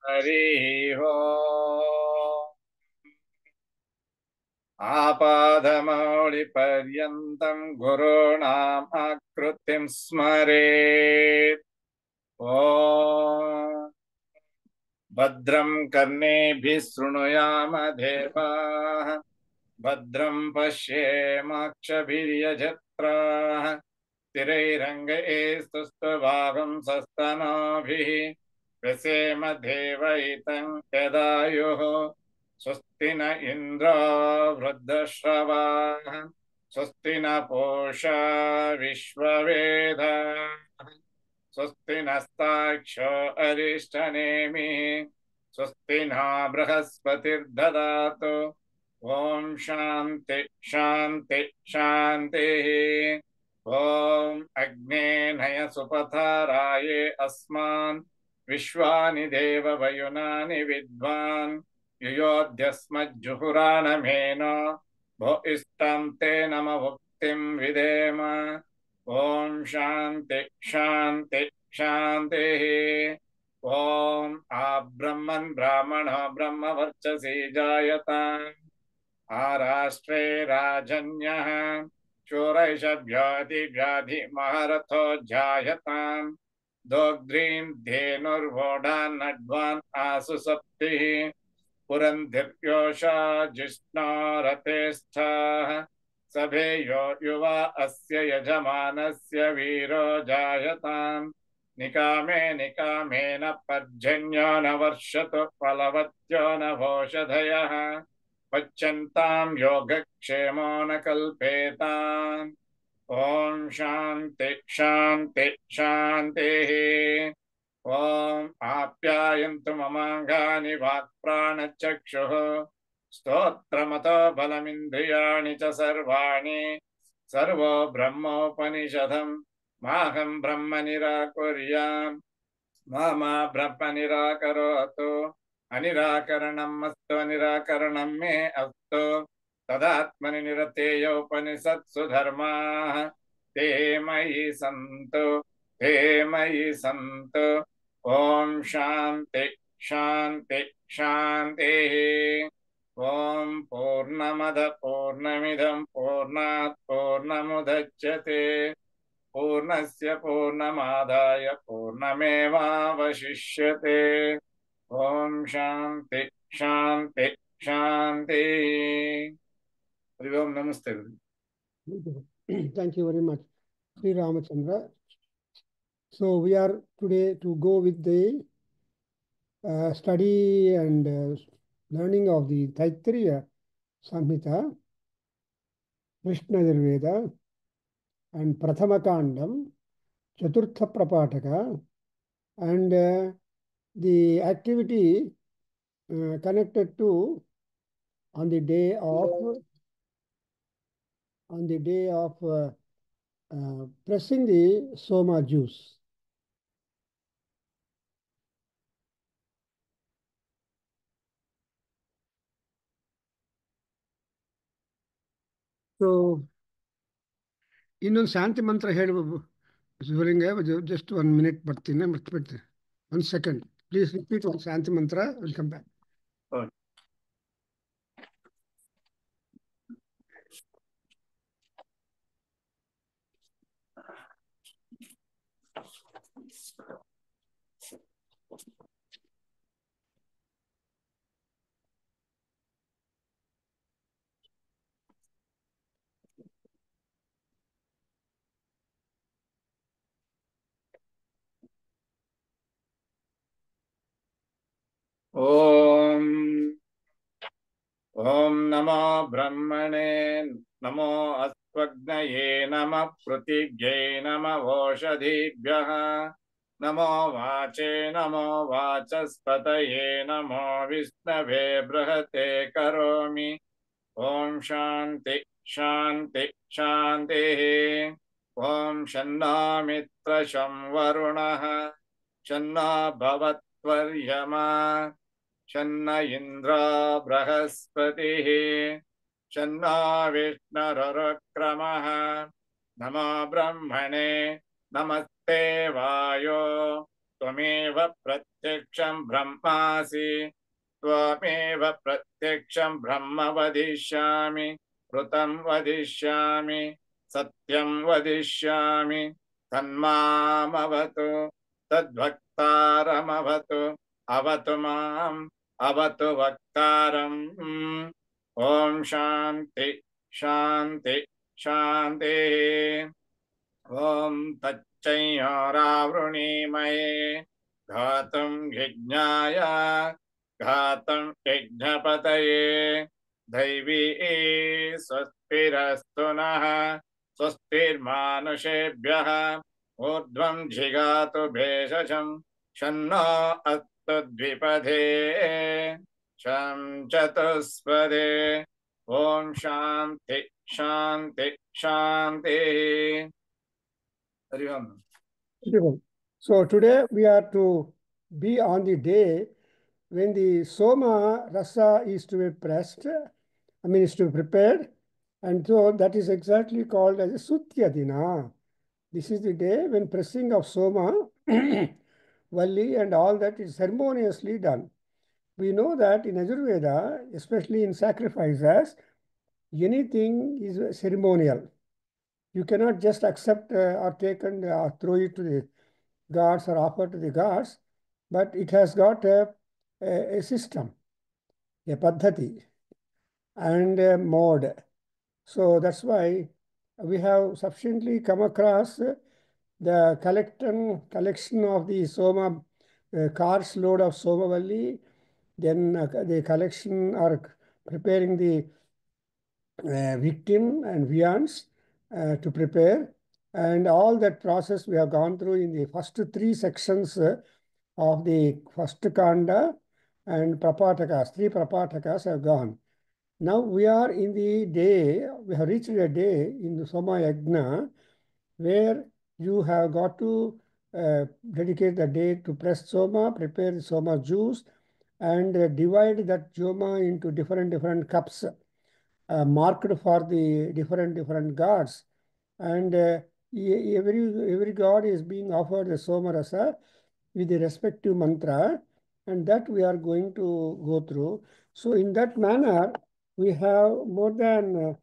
हरिः ओम्। आपादमौलिपर्यन्तं गुरूणाम् आकृतिं स्मरेत्। ॐ भद्रं कर्णेभिः शृणुयाम देवाः, भद्रं पश्येमाक्षभिर्यजत्राः, स्थिरैरङ्गैस्तुष्ट्वागं सस्तनूभिः व्यसेम देवहितं यदायुः। स्वस्ति न इन्द्रो वृद्धश्रवाः, स्वस्ति न पूषा विश्ववेदाः, स्वस्ति नस्ताक्षो अरिष्टनेमिः, स्वस्ति न बृहस्पतिर्ददातु। ॐ शान्ति शान्ति शान्तिः। ॐ अग्ने नय सुपथाराये अस्मान् विश्वानि देववयुनानि विद्वान् युयोध्यस्मज्जुहुराणमेनो भो इष्टं ते नम भुक्तिं विधेम। ॐ शान्ति शान्ति शान्तिः। ॐ आब्रह्मन् ब्राह्मणो ब्रह्मवर्चसि जायताम्, आराष्ट्रे राजन्यः शूरैषव्याधिव्याधिमहरथो जायताम्, दोग्ध्रीं धेनुर्वोढान्नड्वान् आसु सप्तिः पुरन्धिर्योषा जिष्णो रथेष्ठाः। सभेयो युवा अस्य यजमानस्य वीरो जायताम्, निकामे निकामेन पर्जन्यो न वर्षतु फलवत्यो न भोषधयः, पच्यन्तां योगक्षेमो न कल्पेताम्। ॐ शान्ति शान्ति शान्तिः। ॐ आप्यायन्तु ममाङ्गानि वाक्प्राणचक्षुः, स्तोत्रमतो बलमिन्द्रियाणि च सर्वाणि, सर्वो ब्रह्मोपनिषदम् माहं ब्रह्म निराकुर्याम्, मा ब्रह्म निराकरोतु। अनिराकरणम् अस्तु, अनिराकरणं मे अस्तु। तदात्मनि निरतेय उपनिषत्सु धर्माः ते मयि सन्तु, ते मयि सन्तु। ॐ शान्ति शान्ति शान्तिः। ॐ पूर्णमद पूर्णमिदं पूर्णात् पूर्णमुदच्यते, पूर्णस्य पूर्णमादाय पूर्णमेवावशिष्यते। ॐ शान्ति शान्ति शान्तिः। हरि ओम। नमस्ते। Thank you very much, Sri Ramachandra. So we are today to go with the study and learning of the Taittiriya Samhita, Krishna Yajurveda, and Prathama Kandam, Chaturtha Prapataka, and the activity connected to on the day of pressing the soma juice. So, ಇನ್ನೊಂದು ಶಾಂತಿ ಮಂತ್ರ ಹೇಳುವ ಶಿವಲಿಂಗ, just 1 minute ಬರ್ತೀನಿ, ಮರ್ತ್ಬಿಡ್ತೀನಿ. 1 second. Please repeat one ಶಾಂತಿ ಮಂತ್ರ. We'll come back. ॐ नमो ब्रह्मणे नमो अस्त्वग्नये नमः पृथिव्यै नमः ओषधीभ्यः नमो वाचे नमो वाचस्पतये नमो विष्णवे बृहते करोमि। ॐ शान्ति शान्ति शान्तिः। ॐ शन्नो मित्र शं वरुणः शन्नो भवत्वर्यमा शन्न इन्द्रो बृहस्पतिः शन्नो विष्णुरुक्रमः। नमो ब्रह्मणे नमस्ते वायो त्वमेव प्रत्यक्षं ब्रह्मासि त्वमेव प्रत्यक्षं ब्रह्म वदिष्यामि ऋतं वदिष्यामि सत्यं वदिष्यामि तन्मामवतु तद्वक्तारमवतु अवतु माम् अवतु वक्तारम् ॐ शान्ति शान्ति शान्तिः ॐ तच्चैरावृणीमये घातुं यज्ञाय घातुं यज्ञपतये दैवी स्वस्तिरस्तु नः स्वस्तिर्मानुषेभ्यः ऊर्ध्वं जिगातु भेषजं शन्नो अस्तु द्विपदे शं चतुष्पदे ॐ शान्ति शान्ति शान्तिः हरि ओम् Beautiful. So today we are to be on the day when the Soma Rasa is to be pressed, is to be prepared. And so that is exactly called as a Sutya Dina. This is the day when pressing of Soma, Valli and all that is ceremoniously done. We know that in Ajurveda, especially in sacrifices, anything is ceremonial. You cannot just accept or take and throw it to the gods or offer to the gods, but it has got a system, a paddhati, and a mode. So that's why we have sufficiently come across the collection of the Soma, car's load of Somavalli, then the collection or preparing the victim and viands to prepare. And all that process we have gone through in the first three sections of the first kanda, and prapatakas, three prapatakas have gone. Now we are in the day, we have reached a day in the Soma Yajna where you have got to dedicate the day to press Soma, prepare the Soma juice, and divide that Soma into different cups marked for the different gods. And every god is being offered the Soma Rasa with the respective mantra, and that we are going to go through. So in that manner, we have more than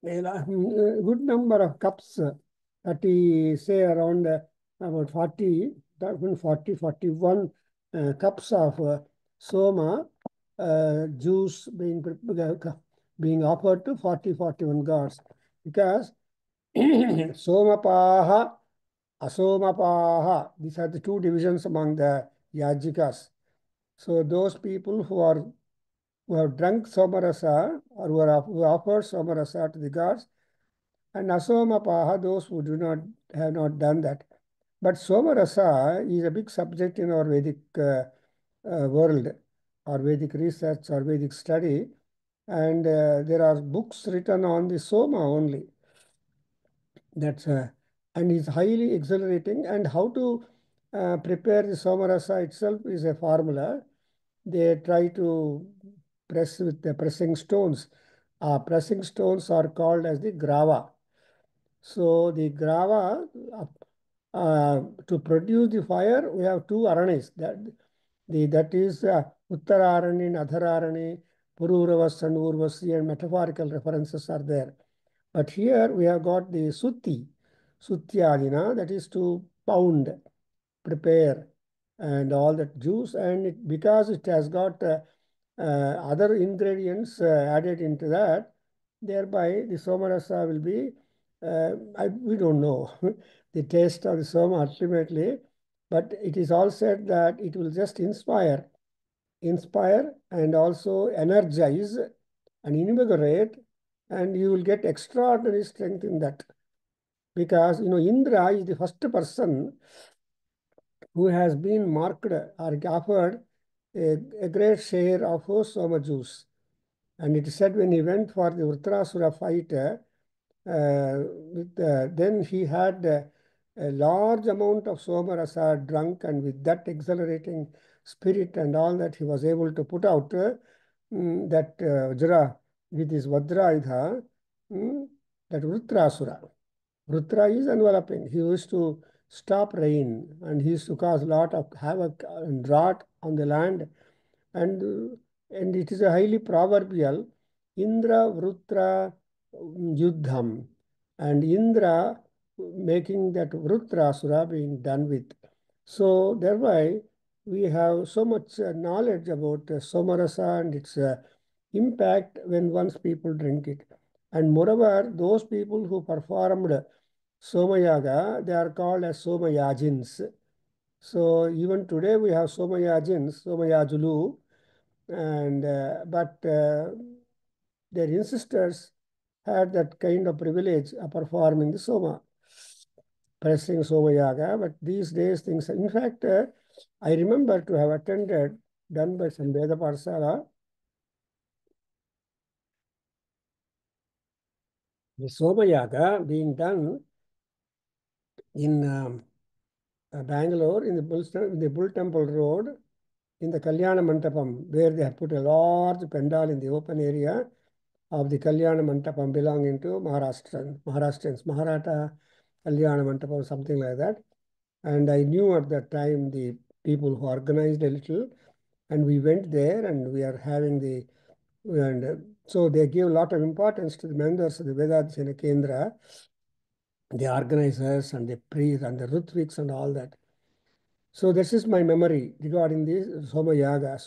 a good number of cups, 30, say around about 40, 41 cups of Soma juice being offered to 41 gods. Because Somapaha, Asomapaha, these are the two divisions among the Yajikas. So those people who have drunk Somarasa or who offered Somarasa to the gods, and Asomapaha, those who have not done that. But Somarasa is a big subject in our Vedic world, or Vedic research, or Vedic study, and there are books written on the Soma only. That's and is highly exhilarating. And how to prepare the Somarasa itself is a formula. They try to press with the pressing stones. Pressing stones are called as the grava. So the grava, to produce the fire, we have two aranis. That is Uttararani and Adhararani, Pururavas and Urvasi, and metaphorical references are there. But here we have got the Sutti, Sutyadina, that is to pound, prepare, and all that juice. And because it has got other ingredients added into that, thereby the Somarasa will be, we don't know the taste of the Soma ultimately, but it is all said that it will just inspire and also energize and invigorate, and you will get extraordinary strength in that. Because, Indra is the first person who has been marked or offered a great share of Soma juice. And it is said when he went for the Vrtrasura fight, then he had a large amount of Somarasa drunk, and with that exhilarating spirit and all that, he was able to put out that Vajra with his Vajrayudha, that Vrtrasura. Vrutra is enveloping. He used to stop rain, and he used to cause a lot of havoc and drought on the land. And it is a highly proverbial Indra Vrutra Yuddham, and Indra making that Vrutrasura being done with. So thereby we have so much knowledge about Somarasa and its impact when once people drink it. And moreover, those people who performed Somayaga, they are called as Somayajins. So even today we have Somayajins, Somayajulu, and but their ancestors had that kind of privilege of performing the Soma, pressing Somayaga. But these days things, in fact, I remember to have attended, done by some Veda Parsala, the Somayaga being done in Bangalore in the Bull Temple Road in the Kalyana Mantapam, where they have put a large pandal in the open area of the Kalyana Mantapam belonging to Maharashtrians, Maratha Kalyana Mantapam, something like that. And I knew at that time the people who organized a little, and we went there and we are having the, and so they gave a lot of importance to the members of the Vedadhyana Kendra, the organizers and the priests and the Rutviks and all that. So this is my memory regarding the Soma Yaga.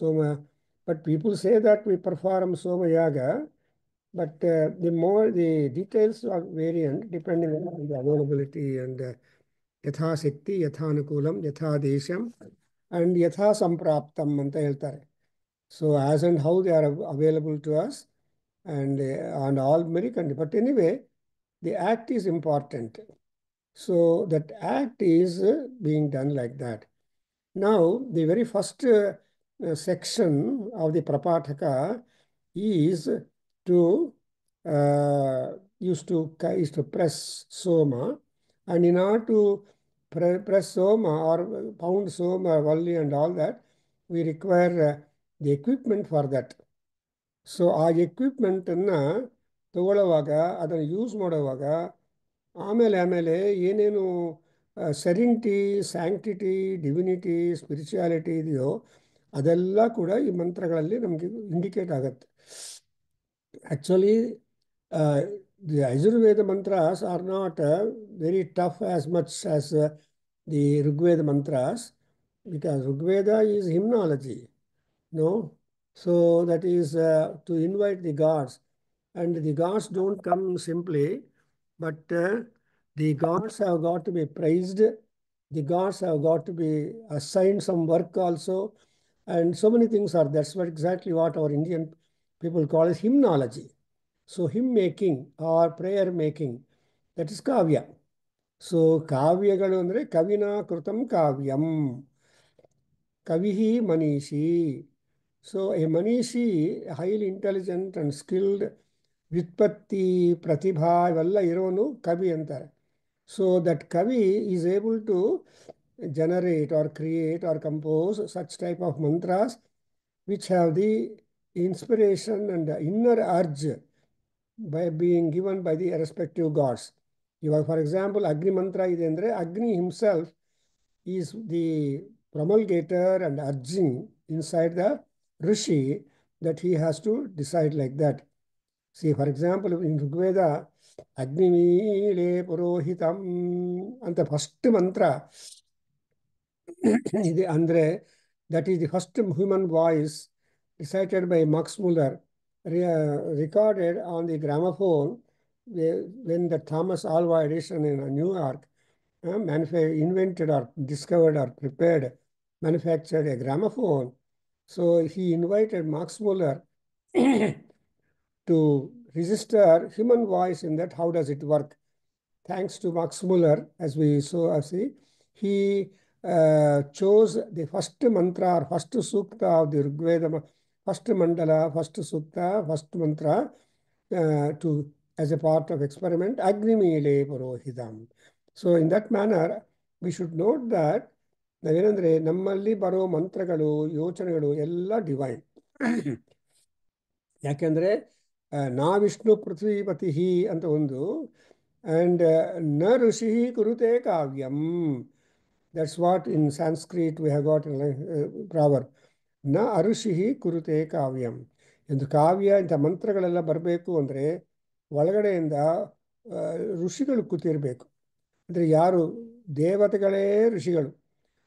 But people say that we perform Soma Yaga, but the details are variant depending on the availability and Yatha Shakti, Yathanukulam, Yatha Desham, and Yatha Sampraptam anta ಹೇಳ್ತಾರೆ. So as and how they are available to us, and all very but anyway, the act is important. So that act is being done like that. Now, the very first section of the Prapataka is to is to press Soma, and in order to press Soma or pound Soma, Valli and all that, we require the equipment for that. So ಆ ಎಕ್ವಿಪ್ಮೆಂಟನ್ನು ತಗೊಳ್ಳುವಾಗ ಅದನ್ನು use ಮಾಡುವಾಗ ಆಮೇಲೆ ಏನೇನು ಸೆರೆಂಟಿ, sanctity, divinity, spirituality ಇದೆಯೋ ಅದೆಲ್ಲ ಕೂಡ ಈ ಮಂತ್ರಗಳಲ್ಲಿ ನಮಗೆ ಇಂಡಿಕೇಟ್ ಆಗುತ್ತೆ. Actually the Ayurveda mantras are not very tough as much as the Rigveda mantras, because Rigveda is hymnology, no? So that is to invite the gods. And the gods don't come simply, but the gods have got to be praised. The gods have got to be assigned some work also. And so many things are, that's what exactly what our Indian people call as hymnology. So hymn making or prayer making, that is kavya. So kavyagalu andre kavina krutam kavyam. Kavihi manishi. So a manishi, highly intelligent and skilled, Vyutpatti, Pratibha, Valla Ironu, Kavi antar. So that Kavi is able to generate or create or compose such type of mantras which have the inspiration and the inner urge by being given by the respective gods. For example, Agni mantra idendre, Agni himself is the promulgator and urging inside the Rishi that he has to decide like that. See, for example, in Rigveda, Agnimile Purohitam, and the first mantra, Andre, that is the first human voice recited by Max Muller, recorded on the gramophone when the Thomas Alva Edison in New York invented or discovered or prepared, manufactured a gramophone. So he invited Max Muller to register human voice in that. How does it work? Thanks to Max Muller, as we see, he chose the first mantra or first sukta of the Rigveda, first mandala, first sukta, first mantra to as a part of experiment, Agnimile Purohitam. So in that manner, we should note that ನಾವೇನಂದ್ರೆ ನಮ್ಮಲ್ಲಿ ಬರೋ ಮಂತ್ರಗಳು, ಯೋಚನೆಗಳು ಎಲ್ಲ divine. ಯಾಕೆಂದರೆ ನಾ ವಿಷ್ಣು ಪೃಥ್ವೀಪತಿ ಅಂತ ಒಂದು, and ನ ಋಷಿ ಕುರುತೆ ಕಾವ್ಯಂ. That's what in Sanskrit we have got in proverb. ನ ಅರುಷಿಹಿ ಕುರುತೆ ಕಾವ್ಯಂ. ಎಂದು ಕಾವ್ಯ ಇಂಥ ಮಂತ್ರಗಳೆಲ್ಲ ಬರಬೇಕು ಅಂದರೆ ಒಳಗಡೆಯಿಂದ ಋಷಿಗಳು ಕೂತಿರಬೇಕು. ಅಂದರೆ ಯಾರು ದೇವತೆಗಳೇ ಋಷಿಗಳು.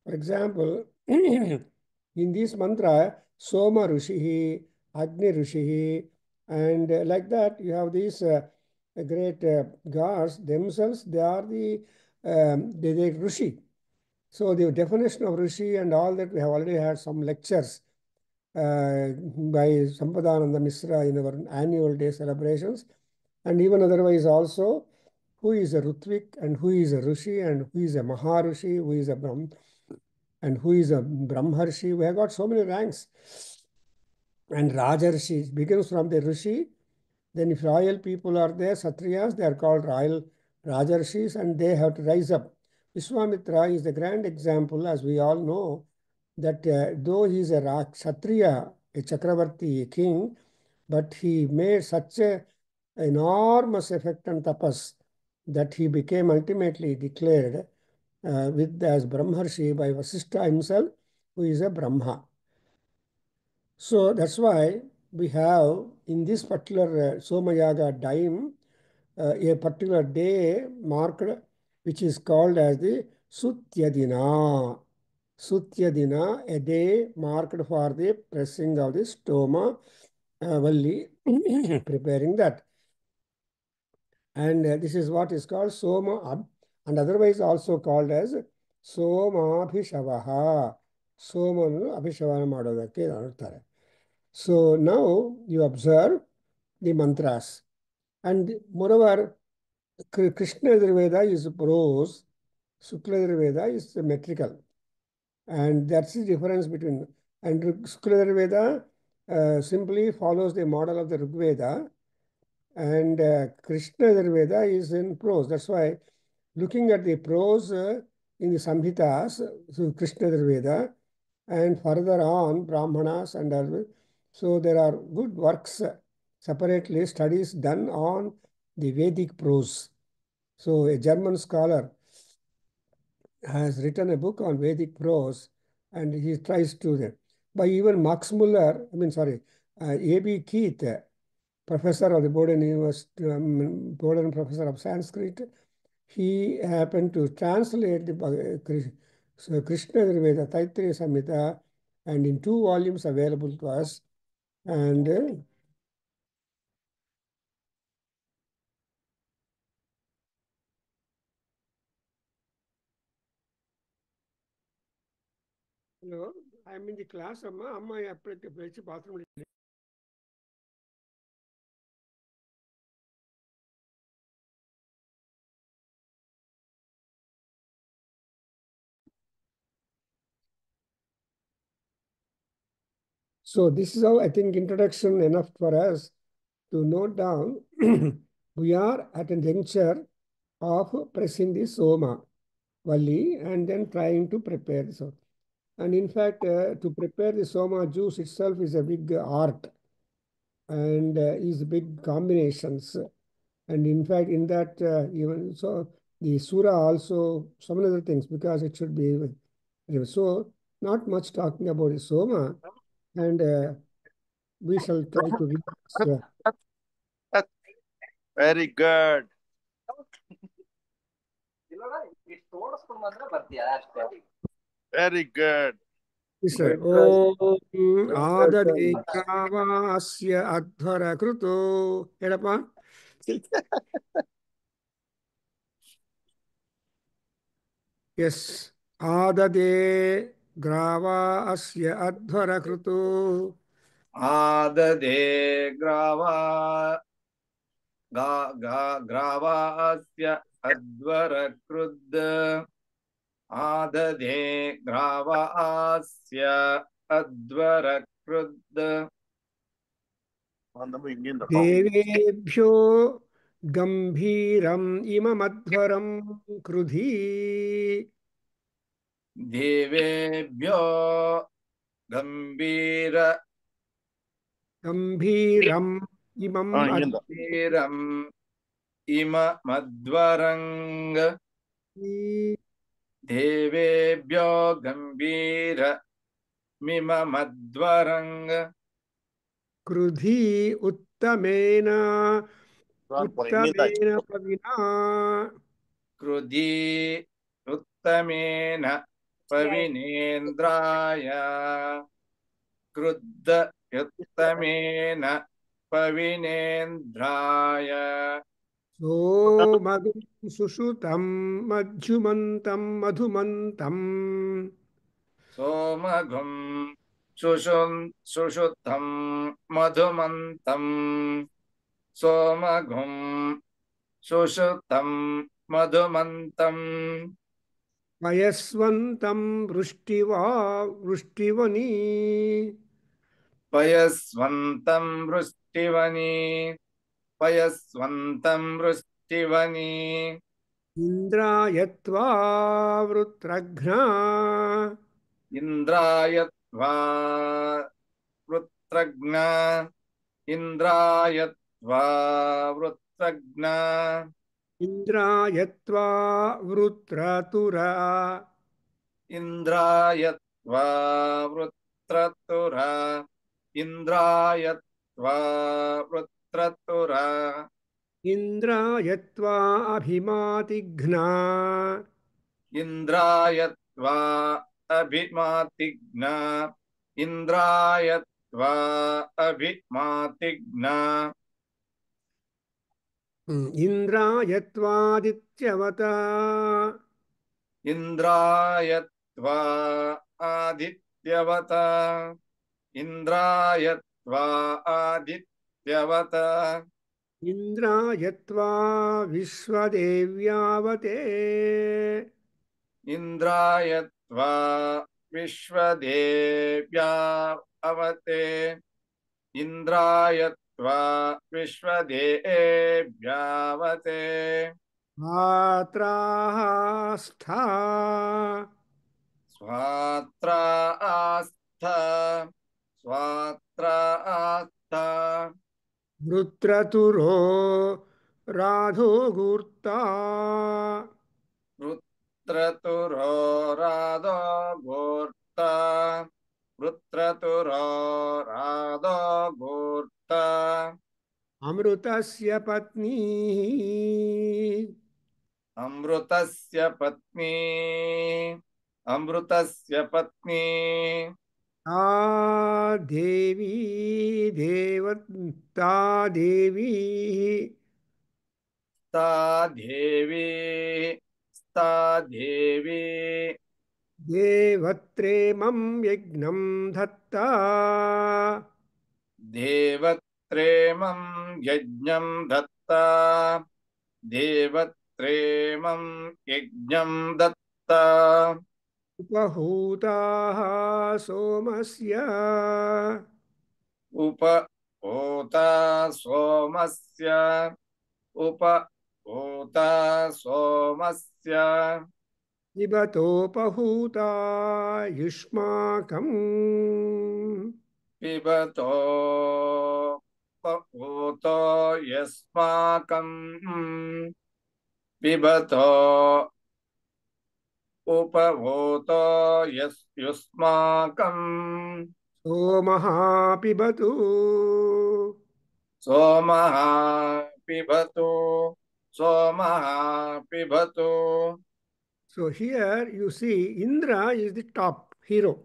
ಫಾರ್ ಎಕ್ಸಾಂಪಲ್, ಇನ್ ದಿಸ್ ಮಂತ್ರ Soma rishi, Agni rishi, and like that you have these great gods themselves, they are the Rishi. So the definition of Rishi and all that, we have already had some lectures by Sampadananda Misra in our annual day celebrations, and even otherwise also, who is a Rutvik and who is a Rishi and who is a Maharishi, who is a Brahm and who is a Brahmarshi. We have got so many ranks. And Rajarshi begins from the Rishi. Then if royal people are there, Satriyas, they are called royal Rajarshis, and they have to rise up. Vishwamitra is the grand example, as we all know, that though he is a Kshatriya, a Chakravarti, a king, but he made such a enormous effect on tapas that he became ultimately declared as Brahmarshi by Vasishtha himself, who is a Brahma. So that's why we have in this particular Somayaga dime a particular day marked, which is called as the Sutyadina. Sutyadina, a day marked for the pressing of the stoma valli, preparing that. And this is what is called Soma, and otherwise also called as Somabhishavaha. Somanu Abhishavana ಮಾಡೋದಕ್ಕೆ ಹೇಳ್ತಾರೆ. So now you observe the mantras. And moreover, Krishna Yajurveda is prose, Shukla Yajurveda is metrical. And that's the difference between. And Shukla Yajurveda simply follows the model of the Rigveda, and Krishna Yajurveda is in prose. That's why looking at the prose in the Samhitas, so Krishna Yajurveda, and further on Brahmanas and other. So there are good works, separately studies done on the Vedic prose. So a German scholar has written a book on Vedic prose, and he tries to, by even Max Muller, A.B. Keith, professor of the Borden University, Borden professor of Sanskrit, he happened to translate the Krishna Yajurveda, Taittiriya Samhita, and in 2 volumes available to us. And hello, I'm in the class. Amma, bathroom. So this is how I think introduction enough for us to note down. We are at a juncture of pressing the Soma Valli and then trying to prepare the Soma. And in fact, to prepare the Soma juice itself is a big art and is big combinations. And in fact, in that even so, the Sura also some other things, because it should be so not much talking about the Soma, and we shall try to read this. Very good. Very good. ಓಂ ಆದದೇ ಗ್ರಾವಾಸ್ಯ ಅಧ್ವರ ಕೃತೋ ಹೇಳಪ್ಪ. S, ಆದದೇ ಗ್ರಾವಾ ಅಸ್ಯ ಅಧ್ವರ ಕೃತೋ. ಆದದೇ ಗ್ರಾವಾಸ್ಯ ಅಧ್ವರ ಕೃದ್. ಆದದೇ ಗ್ರಾವಾಸ್ಯ ಅಧ್ವರ ಕೃದ್. ದೇವೇಭ್ಯೋ ಗಂಭೀರಂ ಇಮಮಧ್ವರಂ ಕೃಧಿ. ದೇವೇಭ್ಯೋ ಗಂಭೀರಂ ಇಮಂ ಇಮಮಧ್ವರಂಗ್ देवेभ्यो गम्भीरमिममध्वरङ् कृधी उत्तमेन Pranita. पविना कृधी उत्तमेन पविनेन्द्राय क्रुद्ध उत्तमेन पविनेन्द्राय सोमगुं सुषुतं मधुमन्तं सोमघुं सुषुद्धं मधुमन्तं सोमघुं सुषुद्धं मधुमन्तम् पयस्वन्तं वृष्टिवनी पयस्वन्तं वृष्टिवनी पयस्वन्तं वृष्टिवनी इन्द्रायत्वा वृत्रघ्ना इन्द्राय त्वा वृत्रघ्न इन्द्राय त्वा वृत्रघ्न इन्द्रायत्वा वृत्रतुरा इन्द्राय त्वा वृत्रतुर इन्द्राय त्वा वृत्रतुर इन्द्रायत्वा अभिमातिघ्ना इन्द्राय त्वा अभिमातिघ्न इन्द्राय त्वा अभिमातिघ्न इन्द्रायत्वादित्यवता इन्द्राय त्वा आदित्यवत इन्द्राय त्वा आदित्यवत इन्द्रायत्वा विश्वदेव्यावते इन्द्राय त्वा विश्वदेव्या अवते इन्द्राय त्वा विश्वदेव्यावते आत्राः स्था स्वात्रा आस्थ स्वात्रा आस्थ वृत्रतुरो राधो गूर्ता वृत्रतुरो राधो घोर्ता वृत्रतुरो राधो घोर्ता अमृतस्य पत्नी अमृतस्य पत्नी अमृतस्य पत्नी ता देवी देवता देवी सा देवी सा देवी देवत्रेमं यज्ञं धत्ता देवत्रेमं यज्ञं दत्ता देवत्रेमं यज्ञं दत्ता उपहूताः सोमस्य उपहूता सोमस्य उपहूता सोमस्य पिबतोपहूता युष्माकम् पिबतो उपहूतो यस्माकं पिबतो उपभूतो युष्माकम् सोमः पिबतु सोमः पिबतु सोमः पिबतु. So here you see Indra is the top hero.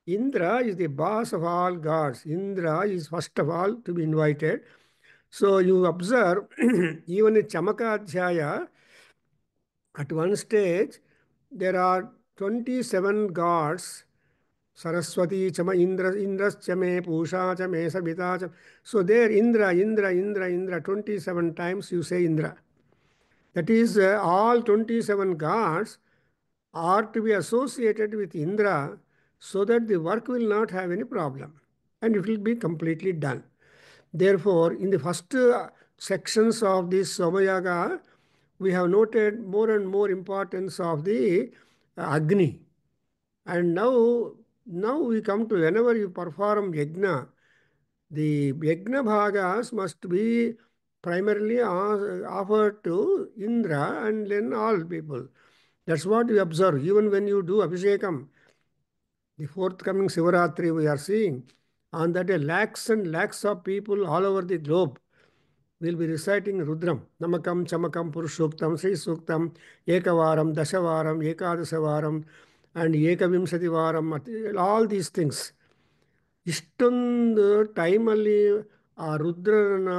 Indra is the boss of all gods. Indra is first of all to be invited. So you observe even in Chamaka Adhyaya, at one stage there are 27 gods. Saraswati Chama Indras Chame Pusha Chame Sabita Chame. So there Indra, 27 times you say Indra. That is all 27 gods are to be associated with Indra so that the work will not have any problem and it will be completely done. Therefore, in the first sections of this Somayaga, we have noted more and more importance of the Agni. And now we come to whenever you perform Yajna, the Yajna Bhagas must be primarily offered to Indra and then all people. That's what we observe. Even when you do Abhishekam, the forthcoming Sivaratri we are seeing, on that day lakhs and lakhs of people all over the globe will be reciting Rudram, Namakam, Chamakam, Purushoktam, Sri Suktam, Ekavaram, Dashavaram, Ekadasavaram, and Ekavimsativaram, all these things. ಇಷ್ಟೊಂದು ಟೈಮಲ್ಲಿ ಆ ರುದ್ರನ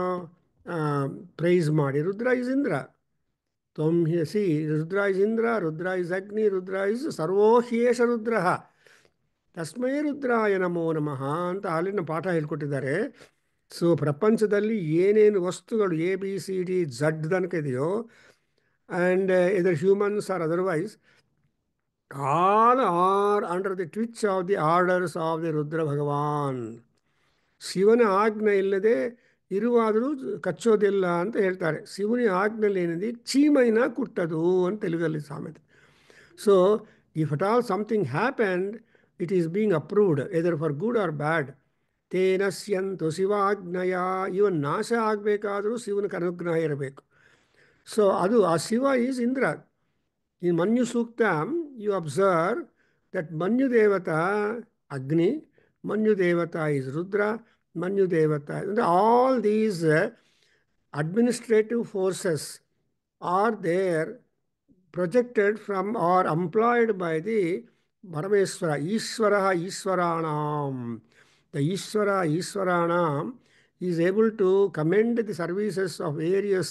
price ಮಾಡಿ Rudra is Indra ತ್ವಂ C Rudra is Indra Rudra is ಅಗ್ನಿ Rudra is ಸರ್ವೋಹ್ಯೇಷ Rudra ತಸ್ಮೈ ರುದ್ರಾಯ ನಮೋ ನಮಃ ಅಂತ ಅಲ್ಲಿನ ಪಾಠ ಹೇಳ್ಕೊಟ್ಟಿದ್ದಾರೆ. ಸೊ ಪ್ರಪಂಚದಲ್ಲಿ ಏನೇನು ವಸ್ತುಗಳು A B C D Z ತನಕ ಇದೆಯೋ ಆ್ಯಂಡ್ ಇದರ್ humans R otherwise all are under the twitch of the orders of the Rudra Bhagavan. ಶಿವನ ಆಜ್ಞೆ ಇಲ್ಲದೆ ಇರುವಾದರೂ ಕಚ್ಚೋದಿಲ್ಲ ಅಂತ ಹೇಳ್ತಾರೆ. ಶಿವನ ಆಜ್ಞೆಯಲ್ಲಿ ಏನಿದೆ ಚೀಮೈನ ಕುಟ್ಟದು ಅಂತ ತೆಲುಗಲ್ಲಿ ಸಾಮೆತೆ. So if at all something happened it is being approved either for good or bad. ತೇನಸ್ಯಂತು ಶಿವಾಜ್ಞೆಯ ಇವನ್ ನಾಶ ಆಗಬೇಕಾದರೂ ಶಿವನ ಅನುಗ್ರಹ ಇರಬೇಕು. ಸೊ ಅದು ಆ Shiva is Indra. In Manyu Suktam, you observe that Manyu Devata, Agni, Manyu Devata is Rudra, Manyu Devata, and all these administrative forces are there projected from or employed by the Parameswara, Ishvara, Ishvaranam. The Ishvara, Ishvaranam is able to commend the services of various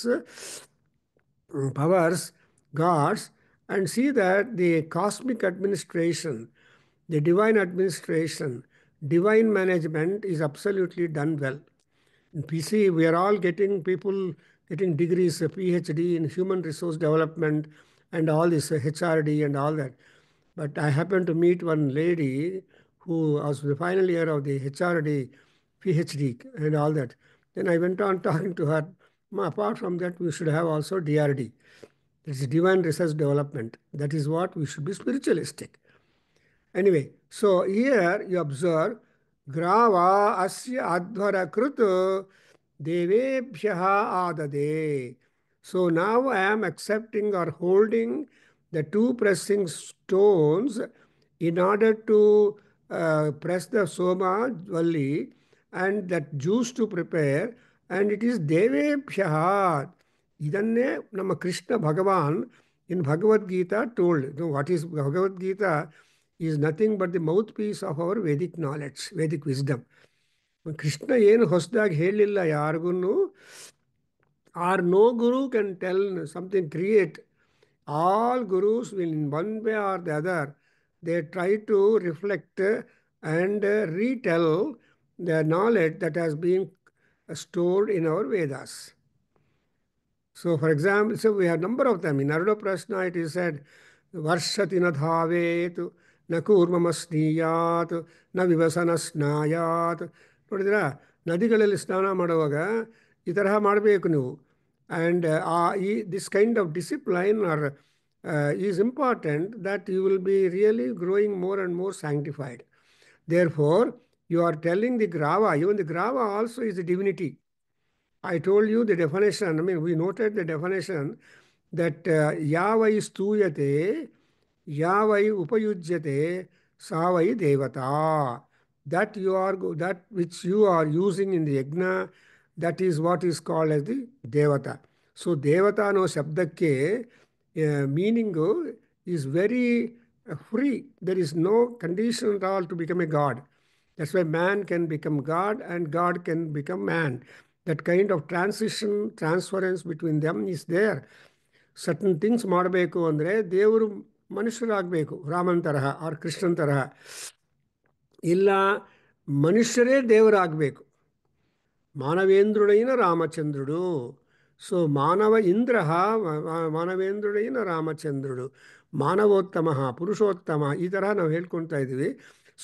powers, gods, and see that the cosmic administration, the divine administration, divine management is absolutely done well. In PC, we are all people getting degrees, PhD in human resource development and all this HRD and all that. But I happened to meet one lady who was the final year of the HRD, PhD and all that. Then I went on talking to her. Apart from that, we should have also DRD. It's divine research development. That is what we should be spiritualistic. Anyway, so here you observe Grava asya adhvara krut devebhyaha adade. So now I am accepting or holding the two pressing stones in order to press the soma valli and that juice to prepare, and it is devebhyaha. ಇದನ್ನೇ ನಮ್ಮ Krishna Bhagavan in Bhagavad Gita told. What is Bhagavad Gita is nothing but the mouthpiece of our Vedic knowledge, Vedic wisdom. Krishna ಏನು ಹೊಸದಾಗಿ ಹೇಳಲಿಲ್ಲ ಯಾರಿಗೂ. Or no guru can tell something create. All gurus will in one way or the other they try to reflect and retell the knowledge that has been stored in our Vedas. So, for example, so we have a number of them. In Aruda Prashna, it is said, Varshati na dhavet, na kurmamasniyat, na vivasana ನೋಡಿದ್ರಾ, ನದಿಗಳಲ್ಲಿ ಸ್ನಾನ ಮಾಡುವಾಗ ಈ ತರಹ ಮಾಡಬೇಕು ನೀವು. And this kind of discipline are is important that you will be really growing more and more sanctified. Therefore you are telling the grava, even the grava also is the divinity. I told you the definition. I mean, we noted the definition that yavai stuyate, yavai upayujyate, savai devata. That which you are using in the yajna, that is what is called as the devata. So devata no shabdakke meaning is very free. There is no condition at all to become a god. That's why man can become God and God can become man. That kind of transition, transference between them is there. Certain things ಮಾಡಬೇಕು ಅಂದರೆ ದೇವರು ಮನುಷ್ಯರಾಗಬೇಕು, ರಾಮನ ತರಹ R ಕೃಷ್ಣನ ತರಹ. ಇಲ್ಲ ಮನುಷ್ಯರೇ ದೇವರಾಗಬೇಕು. ಮಾನವೇಂದ್ರುಡೈನ ರಾಮಚಂದ್ರುಡು. So ಮಾನವ ಇಂದ್ರ, ಮಾನವೇಂದ್ರುಡೈನ ರಾಮಚಂದ್ರುಡು, ಮಾನವೋತ್ತಮ, ಪುರುಷೋತ್ತಮ, ಈ ಥರ ನಾವು ಹೇಳ್ಕೊಳ್ತಾ ಇದ್ದೀವಿ.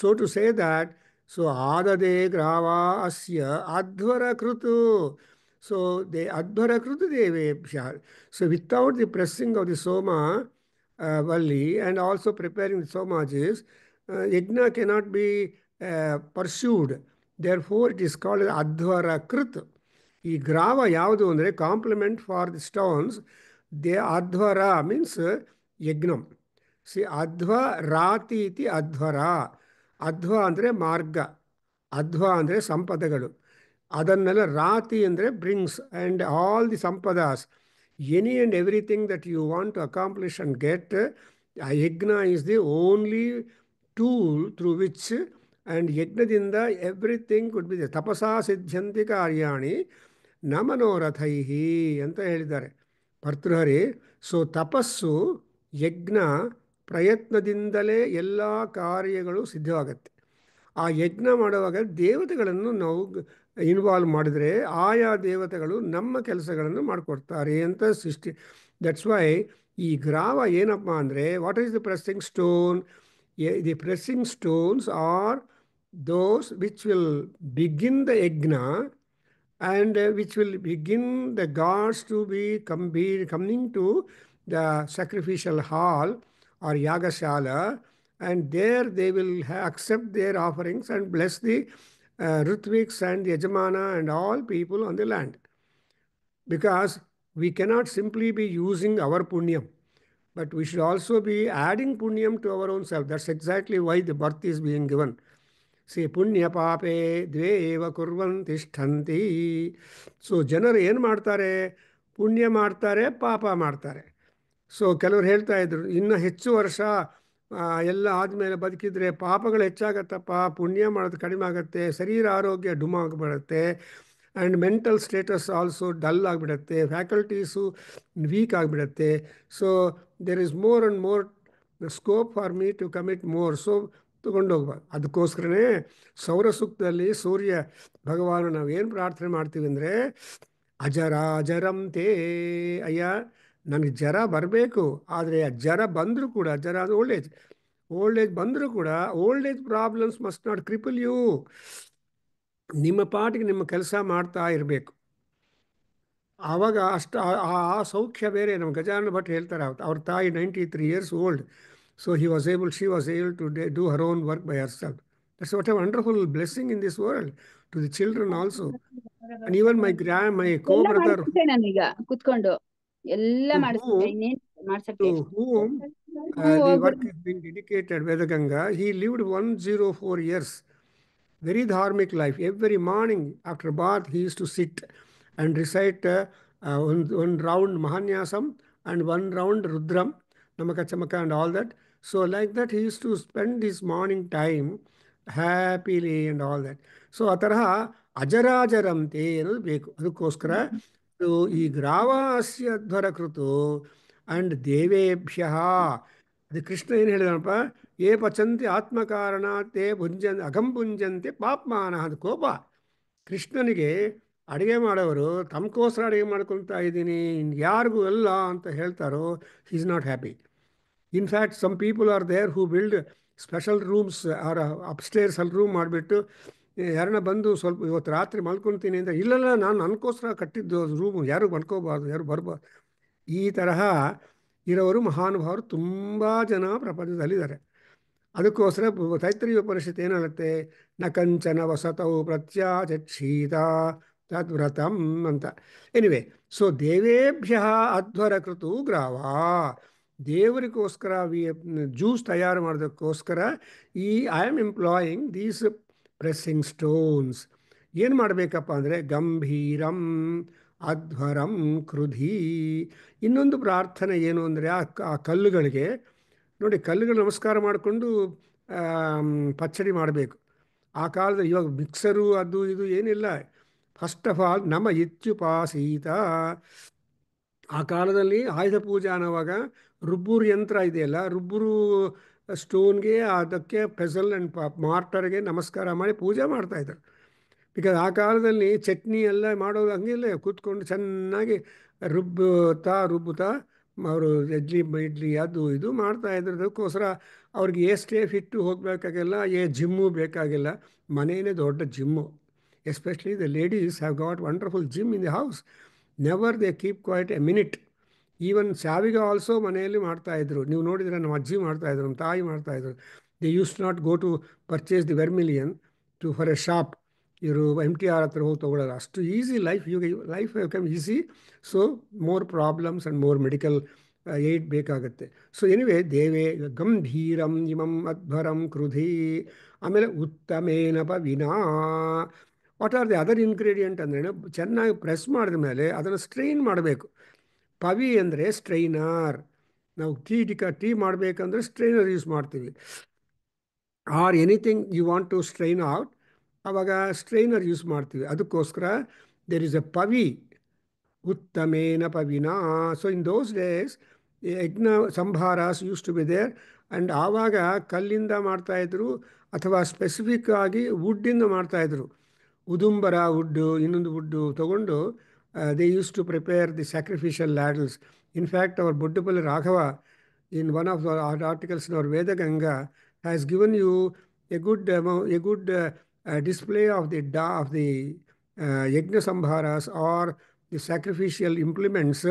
So to say that, so adade grava asya adhvara krutu. So the adhvara krutu devebhya. So without the pressing of the soma valli and also preparing the somajas, yajna cannot be pursued. Therefore it is called adhvara krut. ಈ ಗ್ರಾವ ಯಾವುದು ಅಂದರೆ compliment for the stones. The adhvara means yajnam. See ಅಧ್ವ ರಾತಿ ಇತಿ ಅಧ್ವರ. ಅಧ್ವ ಅಂದರೆ ಮಾರ್ಗ, ಅಧ್ವ ಅಂದರೆ ಸಂಪದಗಳು. ಅದನ್ನೆಲ್ಲ ರಾತಿ ಅಂದರೆ brings and all the sampadas, any and everything that you want to accomplish and get. ಆ yajna is the only tool through which, and ಯಜ್ಞದಿಂದ ಎವ್ರಿಥಿಂಗ್ ಕುಡ್ ಬಿ ದ ತಪಸಾ ಸಿದ್ಧ್ಯಂತಿ ಕಾರ್ಯಾಣಿ ನ ಮನೋರಥೈಹಿ ಅಂತ ಹೇಳಿದ್ದಾರೆ ಭರ್ತೃಹರಿ. ಸೊ ತಪಸ್ಸು, ಯಜ್ಞ, ಪ್ರಯತ್ನದಿಂದಲೇ ಎಲ್ಲ ಕಾರ್ಯಗಳು ಸಿದ್ಧವಾಗತ್ತೆ. ಆ ಯಜ್ಞ ಮಾಡುವಾಗ ದೇವತೆಗಳನ್ನು ನಾವು ಇನ್ವಾಲ್ವ್ ಮಾಡಿದರೆ ಆಯಾ ದೇವತೆಗಳು ನಮ್ಮ ಕೆಲಸಗಳನ್ನು ಮಾಡಿಕೊಡ್ತಾರೆ ಅಂತ ಸೃಷ್ಟಿ. ದಟ್ಸ್ ವೈ ಈ ಗ್ರಾವ ಏನಪ್ಪ ಅಂದರೆ, what is the pressing stone? The pressing stones are those which will begin the ಯಜ್ಞ and which will begin the gods to be coming to the sacrificial hall or yagashala, and there they will accept their offerings and bless the Ritviks and the Yajamana and all people on the land. Because we cannot simply be using our punyam, but we should also be adding punyam to our own self. That's exactly why the birth is being given. C ಪುಣ್ಯ ಪಾಪೇ ದ್ವೇ ಏವ ಕುರ್ವನ್ ತಿಷ್ಠಂತಿ. So ಜನರು ಏನು ಮಾಡ್ತಾರೆ? ಪುಣ್ಯ ಮಾಡ್ತಾರೆ, ಪಾಪ ಮಾಡ್ತಾರೆ. So ಕೆಲವರು ಹೇಳ್ತಾ ಇದ್ರು, ಇನ್ನೂ ಹೆಚ್ಚು ವರ್ಷ ಎಲ್ಲ ಆದಮೇಲೆ ಬದುಕಿದ್ರೆ ಪಾಪಗಳು ಹೆಚ್ಚಾಗತ್ತಪ್ಪ, ಪುಣ್ಯ ಮಾಡೋದು ಕಡಿಮೆ ಆಗುತ್ತೆ, ಶರೀರ ಆರೋಗ್ಯ ಡುಮಾಗ್ಬಿಡುತ್ತೆ, and mental status also dull ಆಗಿಬಿಡುತ್ತೆ, ಫ್ಯಾಕಲ್ಟೀಸು ವೀಕ್ ಆಗಿಬಿಡುತ್ತೆ. So there is more and more scope for me to commit more. So ತಗೊಂಡೋಗ್ಬಾರ್ದು. ಅದಕ್ಕೋಸ್ಕರನೇ ಸೌರ ಸೂಕ್ತದಲ್ಲಿ ಸೂರ್ಯ ಭಗವಾನ ನಾವೇನು ಪ್ರಾರ್ಥನೆ ಮಾಡ್ತೀವಿ ಅಂದರೆ, ಅಜರ ಅಜರಂ ತೇ, ಅಯ್ಯ ನನಗೆ ಜರ ಬರಬೇಕು, ಆದರೆ ಆ ಜರ ಬಂದರೂ ಕೂಡ, ಜರ ಅದು ಓಲ್ಡ್ ಏಜ್ ಬಂದರೂ ಕೂಡ, old age problems must not cripple you. ನಿಮ್ಮ ಪಾಟಿಗೆ ನಿಮ್ಮ ಕೆಲಸ ಮಾಡ್ತಾ ಇರಬೇಕು. ಆವಾಗ ಅಷ್ಟು ಆ ಸೌಖ್ಯ ಬೇರೆ. ನಮ್ಮ ಗಜಾನನ ಭಟ್ ಹೇಳ್ತಾರೆ, ಅವ್ರ ತಾಯಿ 93 years old. So she was able to do her own work by herself. That's what a wonderful blessing in this world to the children also. And even my co-brother, ನಾನೀಗ ಕುತ್ಕೊಂಡು ಎಲ್ಲ to whom the work is being dedicated, Vedaganga, he lived 104 years. Very dharmic life. Every morning after bath, he used to sit and recite one round Mahanyasam and one round Rudram, Namaka Chamaka and all that. So like that, he used to spend his morning time happily and all that. So ಆ ತರಹ ಅಜರಾಜರಂತೆ ಅನ್ನೋದು ಬೇಕು. ಅದಕ್ಕೋಸ್ಕರ ಈ ಗ್ರಾವಾಸ್ಯ ಧ್ವರ ಕೃತು and ದೇವೇಭ್ಯ, ಅದು ಕೃಷ್ಣ ಏನು ಹೇಳಿದನಪ್ಪ, ಏ ಪಚಂತಿ ಆತ್ಮಕಾರಣ ತೇ ಅಗಂಭುಂಜಂತೆ ಪಾಪ್ಮಾನ. ಅದು ಕೋಪ. ಕೃಷ್ಣನಿಗೆ ಅಡುಗೆ ಮಾಡೋರು ತಮಗೋಸ್ಕರ ಅಡುಗೆ ಮಾಡ್ಕೊಳ್ತಾ ಇದ್ದೀನಿ, ಯಾರಿಗೂ ಎಲ್ಲ ಅಂತ ಹೇಳ್ತಾರೋ, he is not happy. In fact, some people are there who build special rooms or upstairs ಅಲ್ಲಿ ರೂಮ್ ಮಾಡಿಬಿಟ್ಟು, ಯಾರನ್ನ ಬಂದು ಸ್ವಲ್ಪ ಇವತ್ತು ರಾತ್ರಿ ಮಲ್ಕೊತೀನಿ ಅಂತ, ಇಲ್ಲಲ್ಲ ನಾನು ನನಗೋಸ್ಕರ ಕಟ್ಟಿದ್ದು ರೂಮು, ಯಾರು ಮಲ್ಕೋಬಾರ್ದು, ಯಾರು ಬರಬಾರ್ದು. ಈ ತರಹ ಇರೋರು ಮಹಾನುಭಾವರು ತುಂಬ ಜನ ಪ್ರಪಂಚದಲ್ಲಿದ್ದಾರೆ. ಅದಕ್ಕೋಸ್ಕರ ತೈತ್ರೀಯ ಉಪನಿಷತ್ತು ಏನು ಹೇಳುತ್ತೆ, ನ ಕಂಚನ ವಸತೌ ಪ್ರತ್ಯಾಚಕ್ಷೀತ ತದ್ವ್ರತಂ ಅಂತ. ಎನಿವೆ, ಸೊ ದೇವೇಭ್ಯ ಅಧ್ವರ ಕೃತು ಗ್ರಾವಾ, ದೇವರಿಗೋಸ್ಕರ ಜ್ಯೂಸ್ ತಯಾರು ಮಾಡೋದಕ್ಕೋಸ್ಕರ I am employing these pressing stones. ಏನು ಮಾಡಬೇಕಪ್ಪ ಅಂದರೆ, ಗಂಭೀರಂ ಅಧ್ವರಂ ಕೃಧಿ. ಇನ್ನೊಂದು ಪ್ರಾರ್ಥನೆ ಏನು ಅಂದರೆ, ಆ ಕಲ್ಲುಗಳಿಗೆ ನೋಡಿ, ಕಲ್ಲುಗಳು ನಮಸ್ಕಾರ ಮಾಡಿಕೊಂಡು ಪಚ್ಚಡಿ ಮಾಡಬೇಕು. ಆ ಕಾಲದ ಇವಾಗ ಮಿಕ್ಸರು ಅದು ಇದು ಏನಿಲ್ಲ. ಫಸ್ಟ್ ಆಫ್ ಆಲ್ ನಮ ಇತ್ಯುಪಾಸೀತ. ಆ ಕಾಲದಲ್ಲಿ ಆಯುಧ ಪೂಜೆ ಅನ್ನೋವಾಗ ರುಬ್ಬೂರು ಯಂತ್ರ ಇದೆಯಲ್ಲ, ರುಬ್ಬೂರು ಸ್ಟೋನ್ಗೆ, ಅದಕ್ಕೆ ಪೆಸಲ್ ಆ್ಯಂಡ್ ಮಾರ್ಟರ್ಗೆ ನಮಸ್ಕಾರ ಮಾಡಿ ಪೂಜೆ ಮಾಡ್ತಾಯಿದ್ರು. ಬಿಕಾಸ್ ಆ ಕಾಲದಲ್ಲಿ ಚಟ್ನಿ ಎಲ್ಲ ಮಾಡೋದು ಹಂಗಿಲ್ಲ, ಕೂತ್ಕೊಂಡು ಚೆನ್ನಾಗಿ ರುಬ್ಬುತ್ತಾ ಅವರು ಇಡ್ಲಿ ಅದು ಇದು ಮಾಡ್ತಾಯಿದ್ರು. ಅದಕ್ಕೋಸ್ಕರ ಅವ್ರಿಗೆ ಸ್ಟೇ ಫಿಟ್ಟು ಹೋಗಬೇಕಾಗಿಲ್ಲ, ಜಿಮ್ಮು ಬೇಕಾಗಿಲ್ಲ, ಮನೆಯೇ ದೊಡ್ಡ gym. Especially the ladies have got wonderful gym in the house. Never they keep quiet A minute. Even ಸಾವಿಗೆ ಆಲ್ಸೋ ಮನೆಯಲ್ಲಿ ಮಾಡ್ತಾಯಿದ್ರು. ನೀವು ನೋಡಿದರೆ ನಮ್ಮ ಅಜ್ಜಿ ಮಾಡ್ತಾಯಿದ್ರು, ನಮ್ಮ ತಾಯಿ ಮಾಡ್ತಾಯಿದ್ರು. They used not go to purchase the vermilion for a shop. ಇವರು MTR ಹತ್ರ ಹೋಗಿ ತೊಗೊಳ್ಳೋದು. ಅಷ್ಟು easy life. Life come easy. So more problems and more medical aid ಬೇಕಾಗುತ್ತೆ. ಸೊ ಎನಿವೆ ದೇವೇ ಗಂಭೀರಂ ಇಮಂ ಅಧ್ವರಂ ಕೃಧಿ. ಆಮೇಲೆ ಉತ್ತಮೇನಪ ವಿನಾ. What are the other ingredient ಅಂದರೆ ಚೆನ್ನಾಗಿ ಪ್ರೆಸ್ ಮಾಡಿದ ಮೇಲೆ ಅದನ್ನು ಸ್ಟ್ರೈನ್ ಮಾಡಬೇಕು. ಪವಿ ಅಂದರೆ ಸ್ಟ್ರೈನರ್. ನಾವು ಟೀ ಮಾಡಬೇಕಂದ್ರೆ ಸ್ಟ್ರೈನರ್ ಯೂಸ್ ಮಾಡ್ತೀವಿ. Or anything you want to strain out, ಆವಾಗ ಸ್ಟ್ರೈನರ್ ಯೂಸ್ ಮಾಡ್ತೀವಿ. ಅದಕ್ಕೋಸ್ಕರ ದೇರ್ ಇಸ್ ಎ ಪವಿ, ಉತ್ತಮೇನ ಪವಿನಾ. So in those days yajna ಸಂಭಾರಾಸ್ used to be there. And ಆವಾಗ ಕಲ್ಲಿಂದ ಮಾಡ್ತಾಯಿದ್ರು ಅಥವಾ ಸ್ಪೆಸಿಫಿಕ್ ಆಗಿ ವುಡ್ಡಿಂದ ಮಾಡ್ತಾಯಿದ್ರು. ಉದುಂಬರ ವುಡ್ಡು, ಇನ್ನೊಂದು ವುಡ್ಡು ತಗೊಂಡು they used to prepare the sacrificial ladles. In fact our Buddapalli Raghava in one of the articles in our Vedaganga has given you a good display of the yajna sambharas or the sacrificial implements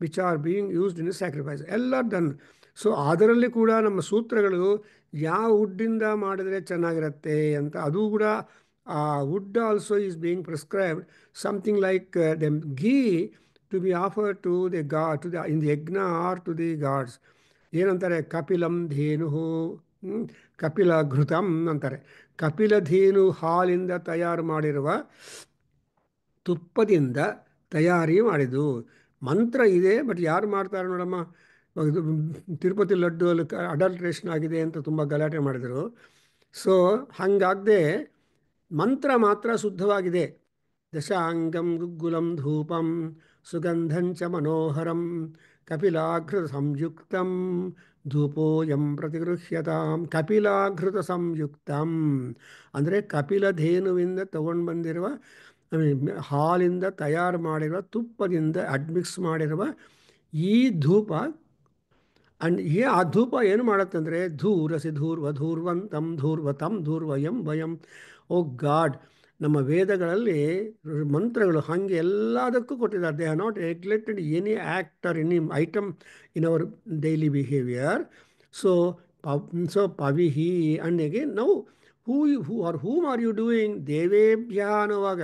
which are being used in the sacrifice. ಎಲ್ಲ done. So ಅದರಲ್ಲಿ ಕೂಡ ನಮ್ಮ ಸೂತ್ರಗಳು ಯಾವ ವುಡ್ಡಿಂದ ಮಾಡಿದ್ರೆ ಚೆನ್ನಾಗಿರುತ್ತೆ ಅಂತ, ಅದು ಕೂಡ would also is being prescribed. Something like the ghee to be offered to the god, to the in the yajna or to the gods. ಏನಂತಾರೆ? ಕಪಿಲಂ ಧೇನು, ಕಪಿಲ ಘೃತಂ ಅಂತಾರೆ. ಕಪಿಲಧೇನು ಹಾಲಿಂದ ತಯಾರು ಮಾಡಿರುವ ತುಪ್ಪದಿಂದ ತಯಾರಿ ಮಾಡಿದ್ದು. ಮಂತ್ರ ಇದೆ, ಬಟ್ ಯಾರು ಮಾಡ್ತಾರೆ ನೋಡಮ್ಮ. ತಿರುಪತಿ ಲಡ್ಡು ಅಲ್ಲಿ ಅಡಲ್ಟ್ರೇಷನ್ ಆಗಿದೆ ಅಂತ ತುಂಬ ಗಲಾಟೆ ಮಾಡಿದರು. ಸೊ ಹಾಗಾಗದೆ ಮಂತ್ರ ಮಾತ್ರ ಶುದ್ಧವಾಗಿದೆ. ದಶಾಂಗಂ ಗುಗ್ಗುಲಂ ಧೂಪಂ ಸುಗಂಧಂಚ ಮನೋಹರಂ ಕಪಿಲಾಘೃತ ಸಂಯುಕ್ತಂ ಧೂಪೋಯಂ ಪ್ರತಿಗೃಹ್ಯತಾಂ. ಕಪಿಲಾಘೃತ ಸಂಯುಕ್ತಂ ಅಂದರೆ ಕಪಿಲಧೇನುವಿಂದ ತಗೊಂಡು ಬಂದಿರುವ ಹಾಲಿಂದ ತಯಾರು ಮಾಡಿರುವ ತುಪ್ಪದಿಂದ ಅಡ್ಮಿಕ್ಸ್ ಮಾಡಿರುವ ಈ ಧೂಪ. ಆ್ಯಂಡ್ ಆ ಧೂಪ ಏನು ಮಾಡುತ್ತಂದರೆ ಧೂರಸಿ ಧೂರ್ವ ಧೂರ್ವಂತಂ ಧೂರ್ವತಂ ಧೂರ್ವಯಂ ವಯಂ. ಓ ಗಾಡ್, ನಮ್ಮ ವೇದಗಳಲ್ಲಿ ಮಂತ್ರಗಳು ಹಾಗೆ ಎಲ್ಲದಕ್ಕೂ ಕೊಟ್ಟಿದ್ದಾರೆ. They have not neglected any act or any item in our daily behaviour. So ಪವಿಹಿ and again now whom are you doing ದೇವೇಭ್ಯ ಅನ್ನುವಾಗ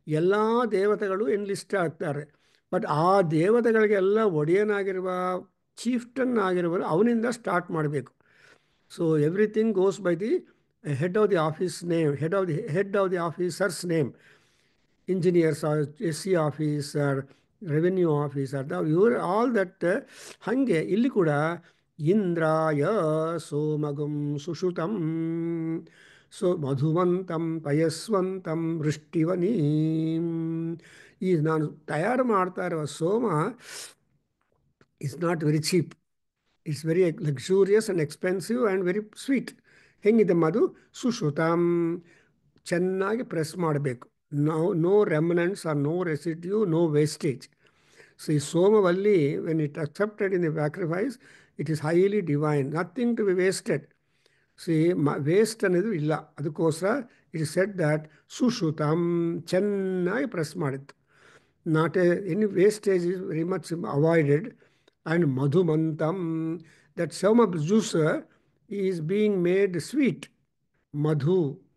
ಎಲ್ಲ ದೇವತೆಗಳು ಎನ್ಲಿಸ್ಟ್ ಆಗ್ತಾರೆ. ಬಟ್ ಆ ದೇವತೆಗಳಿಗೆಲ್ಲ ಒಡೆಯನಾಗಿರುವ ಚೀಫ್ಟನ್ ಆಗಿರುವರು ಅವನಿಂದ ಸ್ಟಾರ್ಟ್ ಮಾಡಬೇಕು. So everything goes by the head of the office name, head of the officer's name. Engineers or SC officer, revenue officer, all that. ಹಂಗೆ ಇಲ್ಲಿ ಕೂಡ ಇಂದ್ರಾಯ ಸೋಮಗುಂ ಸುಷುತಂ, ಸೊ ಮಧುವಂತಂ ಪಯಸ್ವಂತಂ ವೃಷ್ಟಿವನೀಂ. ಈ ನಾನು ತಯಾರು ಮಾಡ್ತಾ ಇರುವ soma is not very cheap. It's very luxurious and expensive and very sweet. ಹೆಂಗಿದೆ ಮಧು? ಸುಶ್ರುತಂ, ಚೆನ್ನಾಗಿ ಪ್ರೆಸ್ ಮಾಡಬೇಕು. No remnants or no residue, no wastage. So ಈ ಸೋಮವಲ್ಲಿ when it accepted in the sacrifice, it is highly divine, nothing to be wasted. See waste ಅನ್ನೋದು ಇಲ್ಲ. ಅದಕ್ಕೋಸ್ಕರ ಇಟ್ ಇಸ್ ಸೆಡ್ ದ್ಯಾಟ್ ಸುಶ್ರುತಂ, ಚೆನ್ನಾಗಿ ಪ್ರೆಸ್ ಮಾಡಿತ್ತು. Not any wastage is very much avoided. And ಮಧುಮಂತಂ, that Soma juice is being made sweet. Madhu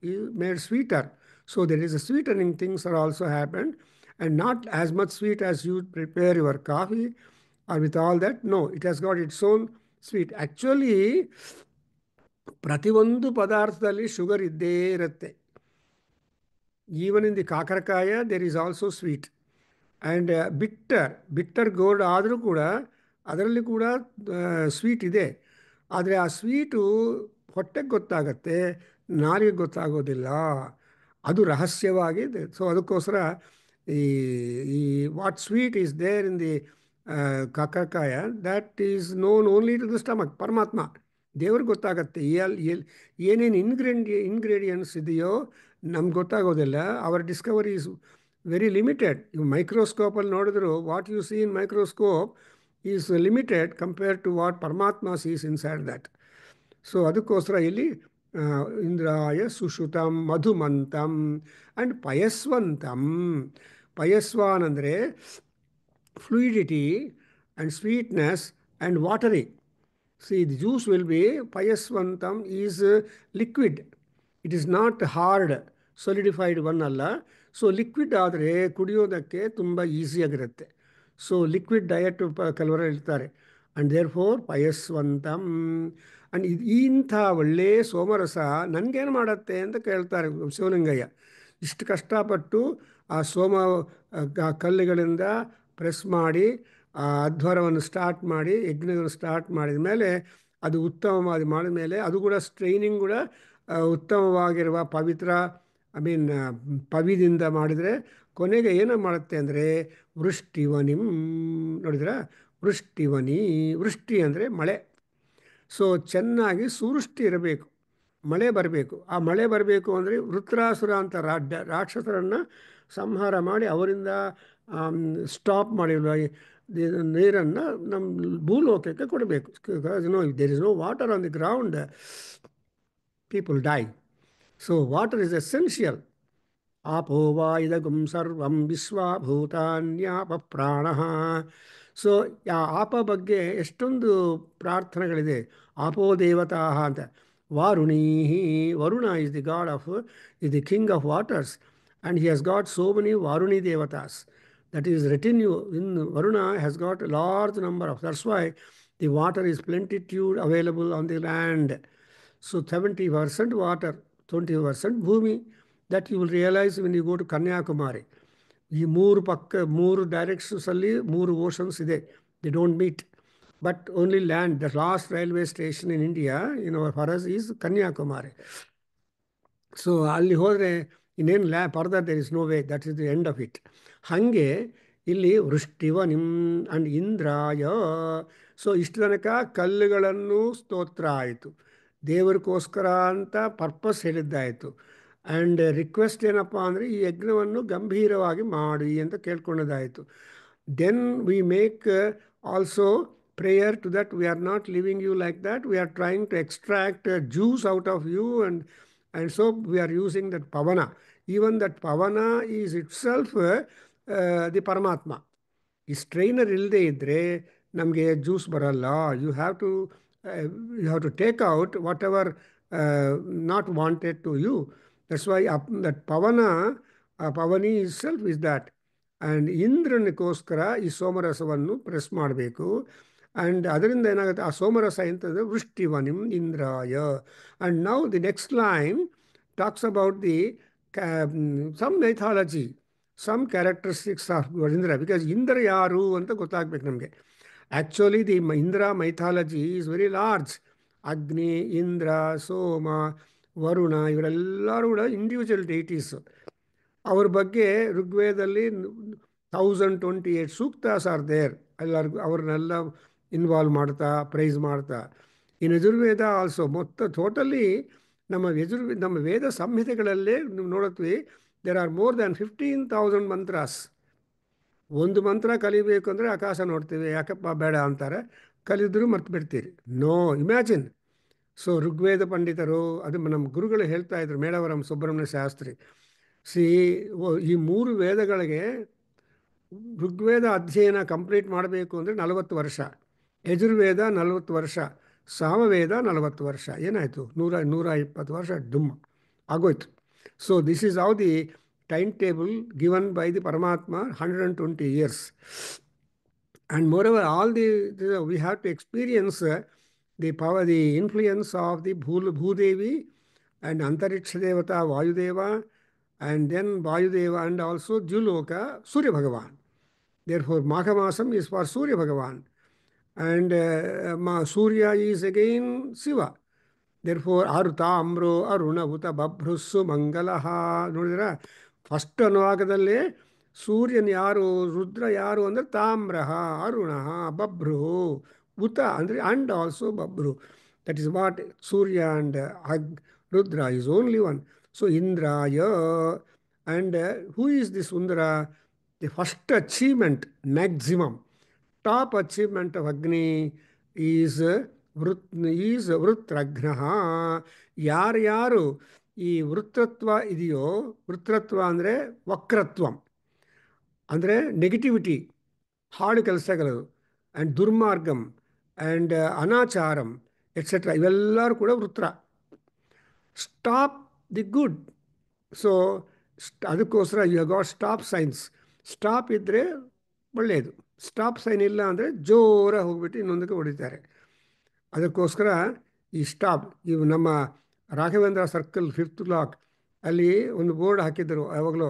is made sweeter. So there is a sweetening things are also happened, and not as much sweet as you prepare your coffee or with all that. No, it has got its own sweet. Actually, ಪ್ರತಿಯೊಂದು ಪದಾರ್ಥದಲ್ಲಿ sugar ಇದ್ದೇ ಇರುತ್ತೆ. Even in the kakarakaya there is also sweet and bitter gourd ಆದರೂ ಕೂಡ ಅದರಲ್ಲಿ ಕೂಡ sweet ಇದೆ. ಆದರೆ ಆ ಸ್ವೀಟು ಹೊಟ್ಟೆಗೆ ಗೊತ್ತಾಗತ್ತೆ, ನಾರಿಗೆ ಗೊತ್ತಾಗೋದಿಲ್ಲ. ಅದು ರಹಸ್ಯವಾಗಿದೆ. ಸೊ ಅದಕ್ಕೋಸ್ಕರ ಈ what sweet is there in the kakarakaya, that is known only to the stomach. ಪರಮಾತ್ಮ ದೇವ್ರಿಗೆ ಗೊತ್ತಾಗತ್ತೆ. ಏನೇನು ಇಂಗ್ರೀಡಿಯೆಂಟ್ಸ್ ಇದೆಯೋ ನಮ್ಗೆ ಗೊತ್ತಾಗೋದಿಲ್ಲ. Our discovery is very limited. ಇವು ಮೈಕ್ರೋಸ್ಕೋಪಲ್ಲಿ ನೋಡಿದ್ರು what you see in microscope is limited compared to what Paramatma sees inside that. So ಅದಕ್ಕೋಸ್ಕರ ಇಲ್ಲಿ ಇಂದ್ರಾಯ ಸುಶ್ರುತಂ ಮಧುಮಂತಂ ಆ್ಯಂಡ್ ಪಯಸ್ವಂತಂ. ಪಯಸ್ವಾನ್ ಅಂದರೆ fluidity and sweetness and watery. See, the juice will be payasvantam is liquid. It is not hard, solidified one ಅಲ್ಲ. So liquid ಆದರೆ ಕುಡಿಯೋದಕ್ಕೆ ತುಂಬ ಈಸಿಯಾಗಿರುತ್ತೆ. ಸೊ ಲಿಕ್ವಿಡ್ ಡಯಟ್ ಕೆಲವರು ಹೇಳ್ತಾರೆ. ಅಂಡ್ ದೇರ್ ಫೋರ್ ಪಯಸ್ವಂತಂ. ಅಂಡ್ ಇಂಥ ಒಳ್ಳೆ ಸೋಮರಸ ನನಗೇನು ಮಾಡುತ್ತೆ ಅಂತ ಕೇಳ್ತಾರೆ ಶಿವಲಿಂಗಯ್ಯ. ಇಷ್ಟು ಕಷ್ಟಪಟ್ಟು ಆ ಕಲ್ಲುಗಳಿಂದ ಪ್ರೆಸ್ ಮಾಡಿ ಆ ಅಧ್ವರವನ್ನು ಸ್ಟಾರ್ಟ್ ಮಾಡಿ ಯಜ್ಞವನ್ನು ಸ್ಟಾರ್ಟ್ ಮಾಡಿದ ಮೇಲೆ ಅದು ಉತ್ತಮವಾಗಿ ಮಾಡಿದ ಮೇಲೆ ಅದು ಕೂಡ ಸ್ಟ್ರೈನಿಂಗ್ ಕೂಡ ಉತ್ತಮವಾಗಿರುವ ಪವಿತ್ರ ಪವಿದಿಂದ ಮಾಡಿದರೆ ಕೊನೆಗೆ ಏನು ಮಾಡುತ್ತೆ ಅಂದರೆ ವೃಷ್ಟಿವನಿಂ. ನೋಡಿದ್ರ, ವೃಷ್ಟಿವನಿ, ವೃಷ್ಟಿ ಅಂದರೆ ಮಳೆ. ಸೊ ಚೆನ್ನಾಗಿ ಸುವೃಷ್ಟಿ ಇರಬೇಕು, ಮಳೆ ಬರಬೇಕು. ಆ ಮಳೆ ಬರಬೇಕು ಅಂದರೆ ವೃತ್ರಾಸುರ ಅಂತ ರಾಕ್ಷಸರನ್ನು ಸಂಹಾರ ಮಾಡಿ ಅವರಿಂದ ಸ್ಟಾಪ್ ಮಾಡಿರುವ ನೀರನ್ನು ನಮ್ಮ ಭೂಲೋಕಕ್ಕೆ ಕೊಡಬೇಕು. There is no water on the ground, people die. So water is essential. ಆಪೋ ವಾ ಇದಗಂ ಸರ್ವಂ ವಿಶ್ವಭೂತಾನ್ಯಾಪ ಪ್ರಾಣ. ಸೊ ಆ ಆಪ ಬಗ್ಗೆ ಎಷ್ಟೊಂದು ಪ್ರಾರ್ಥನೆಗಳಿದೆ. ಆಪೋ ದೇವತಾ ಅಂತ. ವಾರುಣೀ, Varuna is the god of, is the king of waters, and he has got so many Varuni ದೇವತಾಸ್. That is retinue in Varuna has got a large number of. That's why the water is plenitude available on the land. So 70% water, 20% bhumi. That you will realize when you go to Kanyakumari. ಈ ಮೂರು ಡೈರೆಕ್ಷನ್ಸಲ್ಲಿ 3 oceans ಇದೆ. They don't meet, but only land. The last railway station in India for us is Kanyakumari. So ಅಲ್ಲಿ ಹೋದರೆ ಇನ್ನೇನು further there is no way, that is the end of it. ಹಾಗೆ ಇಲ್ಲಿ ವೃಷ್ಟಿವ ನಿಮ್ ಅಂಡ್ ಇಂದ್ರಾಯ. ಸೊ ಇಷ್ಟು ತನಕ ಕಲ್ಲುಗಳನ್ನು ಸ್ತೋತ್ರ ಆಯಿತು, ದೇವರಿಗೋಸ್ಕರ ಅಂತ ಪರ್ಪಸ್ ಹೇಳಿದ್ದಾಯಿತು. ಆ್ಯಂಡ್ ರಿಕ್ವೆಸ್ಟ್ ಏನಪ್ಪ ಅಂದರೆ ಈ ಯಜ್ಞವನ್ನು ಗಂಭೀರವಾಗಿ ಮಾಡಿ ಅಂತ ಕೇಳ್ಕೊಂಡದಾಯಿತು. Then we make also prayer to that. We are not leaving you like that. We are trying to extract juice out of you, and so we are using that pavana. Even that pavana is itself the Paramatma. ಈ strainer ಇಲ್ಲದೆ ಇದ್ದರೆ ನಮಗೆ juice ಬರಲ್ಲ. You have to take out whatever not wanted to you. That's why that ಪವನಿ is self is that. And ಇಂದ್ರನಿಗೋಸ್ಕರ ಈ ಸೋಮರಸವನ್ನು press ಮಾಡಬೇಕು. ಆ್ಯಂಡ್ ಅದರಿಂದ ಏನಾಗುತ್ತೆ, ಆ ಸೋಮರಸ ಎಂತಂದರೆ ವೃಷ್ಟಿವನಿಂ ಇಂದ್ರಾಯ. And now the next line talks about the some mythology, some characteristics of Indra. Because Indra ಯಾರು ಅಂತ ಗೊತ್ತಾಗಬೇಕು ನಮಗೆ. Actually the Indra mythology is very large. ಅಗ್ನಿ, ಇಂದ್ರ, ಸೋಮ, ವರುಣ ಇವರೆಲ್ಲರೂ ಕೂಡ ಇಂಡಿವಿಜುವಲ್ ಡೈಟೀಸು. ಅವ್ರ ಬಗ್ಗೆ ಋಗ್ವೇದದಲ್ಲಿ 1028 ಸೂಕ್ತಾಸ್ ಆರ್ ದೇರ್. ಎಲ್ಲರಿಗೂ ಅವ್ರನ್ನೆಲ್ಲ ಇನ್ವಾಲ್ವ್ ಮಾಡ್ತಾ ಪ್ರೈಸ್ ಮಾಡ್ತಾ. ಇನ್ ಯಜುರ್ವೇದ ಆಲ್ಸೋ ಟೋಟಲಿ ನಮ್ಮ ವೇದ ಸಂಹಿತೆಗಳಲ್ಲೇ ನೀವು ನೋಡುತ್ತೀವಿ, ದೇರ್ ಆರ್ ಮೋರ್ ದ್ಯಾನ್ 15,000 ಮಂತ್ರಾಸ್. ಒಂದು ಮಂತ್ರ ಕಲಿಬೇಕು ಅಂದರೆ ಆಕಾಶ ನೋಡ್ತೀವಿ, ಯಾಕಪ್ಪ ಬೇಡ ಅಂತಾರೆ, ಕಲಿದ್ರು ಮರ್ತು ಬಿಡ್ತೀರಿ. No, imagine. ಸೊ ಋಗ್ವೇದ ಪಂಡಿತರು, ಅದು ನಮ್ಮ ಗುರುಗಳು ಹೇಳ್ತಾ ಇದ್ರು, ಮೇಳವರಂ ಸುಬ್ರಹ್ಮಣ್ಯ ಶಾಸ್ತ್ರಿ. ಈ 3 ವೇದಗಳಿಗೆ ಋಗ್ವೇದ ಅಧ್ಯಯನ ಕಂಪ್ಲೀಟ್ ಮಾಡಬೇಕು ಅಂದರೆ 40 ವರ್ಷ, ಯಜುರ್ವೇದ 40 ವರ್ಷ, ಸಾಮವೇದ 40 ವರ್ಷ. ಏನಾಯಿತು? 120 ವರ್ಷ ಡುಮ್ಮ ಆಗೋಯ್ತು. So this is how the time table given by the ಪರಮಾತ್ಮ, 120 years. And moreover, we have to experience the power, the influence of the Bhudevi and Antariksha Devata, Vayudeva, and then Vayudeva, and also Juloka, Surya Bhagavan. Therefore, Magha Masam is for Surya Bhagavan, and Surya is again Shiva. Therefore, Aruta, Amro, Aruna, Uta, Babhrusu, Mangalaha. ನೋಡಿದ್ರ first ಅನುವಾಗದಲ್ಲೇ ಸೂರ್ಯನ ಯಾರು, ರುದ್ರ ಯಾರು ಅಂದರೆ ತಾಮ್ರಹ, ಅರುಣ, ಬಭ್ರು, ಉತ ಅಂದರೆ and also ಬಭ್ರು. That is what Surya and Rudra is only one. So ಇಂದ್ರಾಯ. And who is this Indra? The first achievement, maximum top achievement of Agni is ವೃತ್ರಘ್ನ. ಯಾರ್ಯಾರು ಈ ವೃತ್ರತ್ವ ಇದೆಯೋ, ವೃತ್ರತ್ವ ಅಂದರೆ ವಕ್ರತ್ವಂ, ಅಂದರೆ ನೆಗೆಟಿವಿಟಿ, ಹಾಳು ಕೆಲಸಗಳು, ಆ್ಯಂಡ್ ದುರ್ಮಾರ್ಗಂ, ಆ್ಯಂಡ್ ಅನಾಚಾರಂ ಎಟ್ಸೆಟ್ರಾ, ಇವೆಲ್ಲರೂ ಕೂಡ ವೃತ್ರ. Stop the good. ಸೊ ಅದಕ್ಕೋಸ್ಕರ you have got stop signs. Stop ಇದ್ದರೆ ಒಳ್ಳೆಯದು. ಸ್ಟಾಪ್ ಸೈನ್ ಇಲ್ಲ ಅಂದರೆ ಜೋರಾಗಿ ಹೋಗ್ಬಿಟ್ಟು ಇನ್ನೊಂದಕ್ಕೆ ಹೊಡಿತಾರೆ. ಅದಕ್ಕೋಸ್ಕರ ಈ ಸ್ಟಾಪ್, ಇವು ನಮ್ಮ ರಾಘವೇಂದ್ರ ಸರ್ಕಲ್ 5th ಬ್ಲಾಕ್ ಅಲ್ಲಿ ಒಂದು ಬೋರ್ಡ್ ಹಾಕಿದ್ದರು ಯಾವಾಗಲೂ,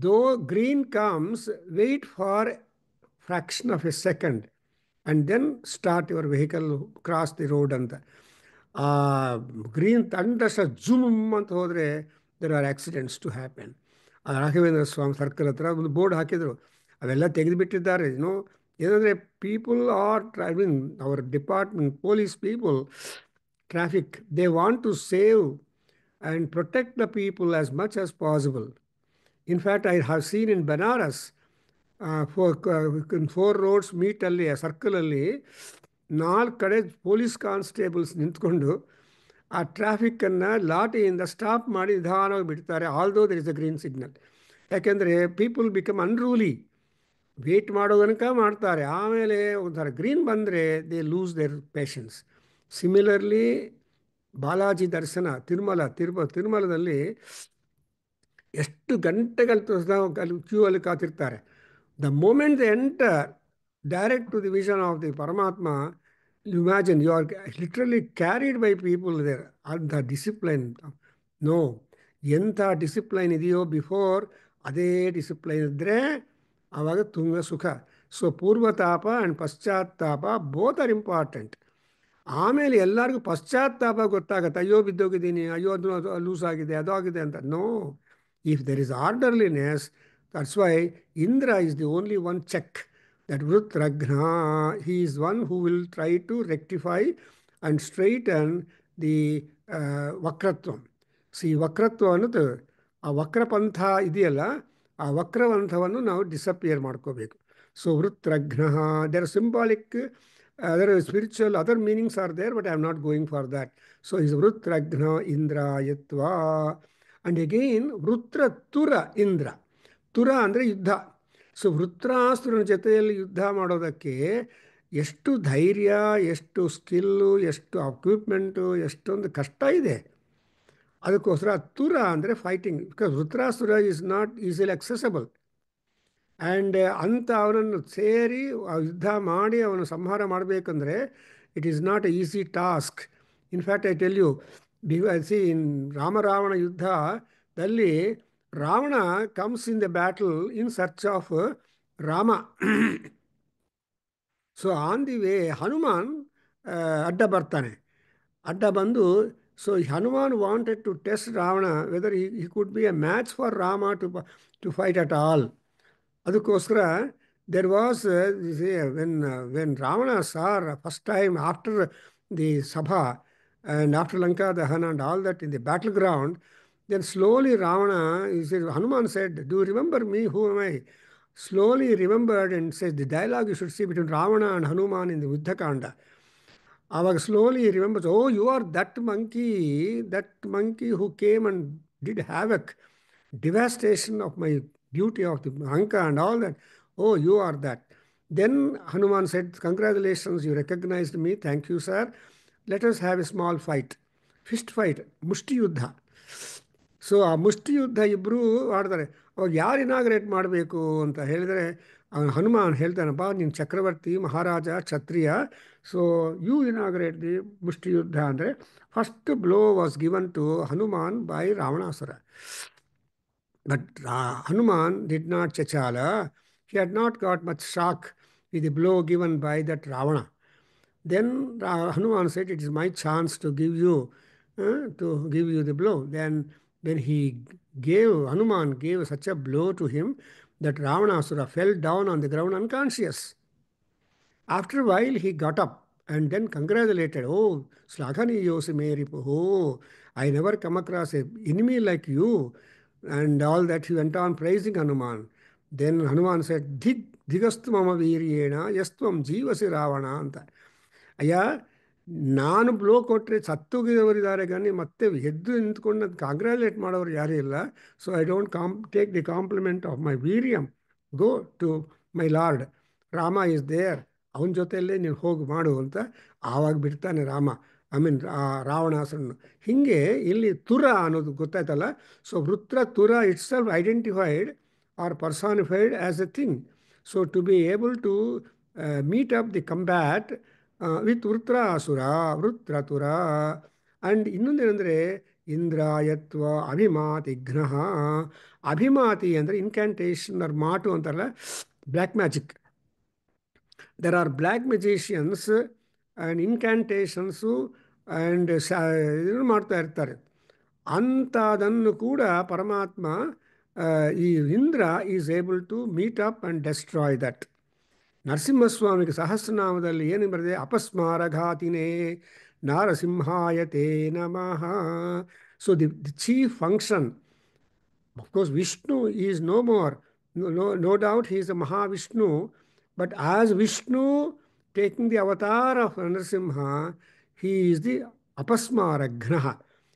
though green comes wait for fraction of a second and then start your vehicle cross the road ಅಂತ. ಆ ಗ್ರೀನ್ ತಂದಷ್ಟು ಜುಮ್ ಅಂತ ಹೋದರೆ there are accidents to happen. ಆ ರಾಘವೇಂದ್ರ ಸ್ವಾಮಿ ಸರ್ಕಲ್ ಹತ್ರ ಒಂದು ಬೋರ್ಡ್ ಹಾಕಿದರು, ಅವೆಲ್ಲ ತೆಗೆದುಬಿಟ್ಟಿದ್ದಾರೆ. ಏನಂದರೆ people are I mean our department police people, traffic, they want to save and protect the people as much as possible. In fact I have seen in Banaras 4 roads ಮೀಟಲ್ಲಿ ಆ ಸರ್ಕಲಲ್ಲಿ 4 ಕಡೆ ಪೊಲೀಸ್ ಕಾನ್ಸ್ಟೇಬಲ್ಸ್ ನಿಂತ್ಕೊಂಡು ಆ ಟ್ರಾಫಿಕ್ಕನ್ನು ಲಾಠಿಯಿಂದ ಸ್ಟಾಪ್ ಮಾಡಿ ನಿಧಾನವಾಗಿ ಬಿಡ್ತಾರೆ, although there is a green signal. ಯಾಕೆಂದರೆ ಪೀಪಲ್ ಬಿಕಮ್ ಅನ್ರೂಲಿ, ವೇಟ್ ಮಾಡೋ ತನಕ ಮಾಡ್ತಾರೆ, ಆಮೇಲೆ ಒಂಥರ ಗ್ರೀನ್ ಬಂದರೆ they lose their patience. Similarly Balaji darshan ತಿರುಮಲದಲ್ಲಿ ಎಷ್ಟು ಗಂಟೆಗಳು ಕ್ಯೂ ಅಲ್ಲಿ ಕಾತಿರ್ತಾರೆ. The moment they enter direct to the vision of the Paramatma, you imagine you are literally carried by people there. ಅಂಥ ಡಿಸಿಪ್ಲೈನ್ ನೋ, ಎಂಥ ಡಿಸಿಪ್ಲೈನ್ ಇದೆಯೋ ಬಿಫೋರ್ ಅದೇ ಡಿಸಿಪ್ಲೈನ್ ಇದ್ದರೆ ಆವಾಗ ತುಂಗ ಸುಖ. ಸೊ ಪೂರ್ವತಾಪ ಆ್ಯಂಡ್ ಪಶ್ಚಾತ್ತಾಪ ಬೋತ್ ಆರ್ ಇಂಪಾರ್ಟೆಂಟ್. ಆಮೇಲೆ ಎಲ್ಲರಿಗೂ ಪಶ್ಚಾತ್ತಾಪ ಗೊತ್ತಾಗತ್ತೆ, ಅಯ್ಯೋ ಬಿದ್ದೋಗಿದ್ದೀನಿ, ಅಯ್ಯೋ ಅದು ಲೂಸ್ ಆಗಿದೆ, ಅದು ಆಗಿದೆ ಅಂತ. No, if there is orderliness, that's why Indra is the only one check that Vrutragna, he is one who will try to rectify and straighten the Vakratvam. See, Vakratva ಅನ್ನೋದು ಆ ವಕ್ರಪಂಥ ಇದೆಯಲ್ಲ, ಆ ವಕ್ರಪಂಥವನ್ನು ನಾವು ಡಿಸಪಿಯರ್ ಮಾಡ್ಕೋಬೇಕು. ಸೊ ವೃತ್ರಘ್ನ, there symbolic other spiritual other meanings are there, but I am not going for that. So is ವೃತ್ರಘ್ನ ಇಂದ್ರಾಯತ್ವ. And again ವೃತ್ರ ತುರ ಇಂದ್ರ. ತುರ ಅಂದರೆ ಯುದ್ಧ. ಸೊ ವೃತ್ರಾಸುರನ ಜೊತೆಯಲ್ಲಿ ಯುದ್ಧ ಮಾಡೋದಕ್ಕೆ ಎಷ್ಟು ಧೈರ್ಯ, ಎಷ್ಟು ಸ್ಕಿಲ್ಲು, ಎಷ್ಟು ಅಕ್ವಿಪ್ಮೆಂಟು, ಎಷ್ಟೊಂದು ಕಷ್ಟ ಇದೆ. ಅದಕ್ಕೋಸ್ಕರ ತುರ ಅಂದರೆ fighting, because Vritrasura is not easily accessible. And ಅಂಥ ಅವನನ್ನು ಸೇರಿ ಯುದ್ಧ ಮಾಡಿ ಅವನು ಸಂಹಾರ ಮಾಡಬೇಕಂದ್ರೆ it is not a easy task. In fact I tell you, in ರಾಮರಾವಣ ಯುದ್ಧದಲ್ಲಿ Ravana comes in the battle in search of Rama. So on the way Hanuman ಅಡ್ಡ ಬರ್ತಾನೆ. ಅಡ್ಡ ಬಂದು, so Hanuman wanted to test Ravana whether he could be a match for Rama to fight at all. ಅದಕ್ಕೋಸ್ಕರ there was when Ravana sir first time after the ಸಭಾ and after Lanka Dahana and all that in the battleground, then slowly Hanuman said, do you remember me? Who am I? Slowly remembered and says the dialogue you should see between Ravana and Hanuman in the Uddhakanda. Avaga slowly he remembers, oh, you are that monkey who came and did havoc, devastation of my beauty of the Anka and all that. Oh, you are that. Then Hanuman said, congratulations, you recognized me. Thank you, sir. Let us have a small fight, fist fight, ಮುಷ್ಟಿ ಯುದ್ಧ. So ಆ ಮುಷ್ಟಿ ಯುದ್ಧ ಇಬ್ಬರು ಆಡ್ತಾರೆ. ಅವಾಗ ಯಾರು inaugurate ಮಾಡಬೇಕು ಅಂತ ಹೇಳಿದರೆ ಹನುಮಾನ್ ಹೇಳ್ತಾನಪ್ಪ, ನೀನು ಚಕ್ರವರ್ತಿ, ಮಹಾರಾಜ, ಕ್ಷತ್ರಿಯ, so you inaugurate the mushti yuddha ಅಂದರೆ first blow was given to Hanuman by Ravanasura. But Hanuman did not ಚಚಾಲ. He had not got much shock with the blow given by that Ravana. Then Hanuman said, it is my chance to give you the blow. Then Hanuman gave such a blow to him that Ravanasura fell down on the ground unconscious. After a while he got up and then congratulated, oh, Slaghani Yosi Meripu, oh, I never come across an enemy like you, and all that. He went on praising Hanuman. Then Hanuman said, Dhigastu mama viryena yastvam jivasi Ravana anta. ಅಯ್ಯ, ನಾನು blow ಕೊಟ್ಟರೆ ಸತ್ತೋಗಿದವರಿದ್ದಾರೆ, కానీ ಮತ್ತೆ ಎದ್ದು ನಿಂತ್ಕೊಂಡು ಅದು congratulate ಮಾಡೋರು ಯಾರೂ ಇಲ್ಲ. So I don't take the compliment of my veeryam. Go to my lord, Rama is there, ಅವನ ಜೊತೆಯಲ್ಲೇ ನೀನು ಹೋಗಿ ಮಾಡು ಅಂತ ಆವಾಗ ಬಿಡ್ತಾನೆ ರಾವಣಾಸುರನು. ಹೀಗೆ ಇಲ್ಲಿ ತುರ ಅನ್ನೋದು ಗೊತ್ತಾಯ್ತಲ್ಲ. ಸೊ ವೃತ್ರ ತುರ it's self identified or personified as a thing. So to be able to meet up the combat with ವೃತ್ರತುರ ಅಂಡ್ ಇನ್ನೊಂದೇನೆಂದರೆ ಇಂದ್ರಾಯತ್ವ ಅಭಿಮಾತಿಘ್ನಃ. ಅಭಿಮಾತಿ ಅಂದರೆ ಇನ್ಕ್ಯಾಂಟೇಷನ್ ಆರ್ ಮಾಟು ಅಂತಾರಲ್ಲ, black magic. There are black magicians and incantations and ಇದನ್ನು ಮಾಡ್ತಾ ಇರ್ತಾರೆ. ಅಂಥದನ್ನು ಕೂಡ ಪರಮಾತ್ಮ ಈ Indra is able to meet up and destroy that. ನರಸಿಂಹಸ್ವಾಮಿಗೆ ಸಹಸ್ರನಾಮದಲ್ಲಿ ಏನು ಬರೆದಿದೆ? ಅಪಸ್ಮಾರಘಾತಿನೇ ನಾರಸಿಂಹಾಯತೆ ನಮಃ. So the chief function, of course, Vishnu is no more. No doubt he is a Mahavishnu. But as Vishnu taking the avatar of Narasimha, he is the Apasmaraghnaha.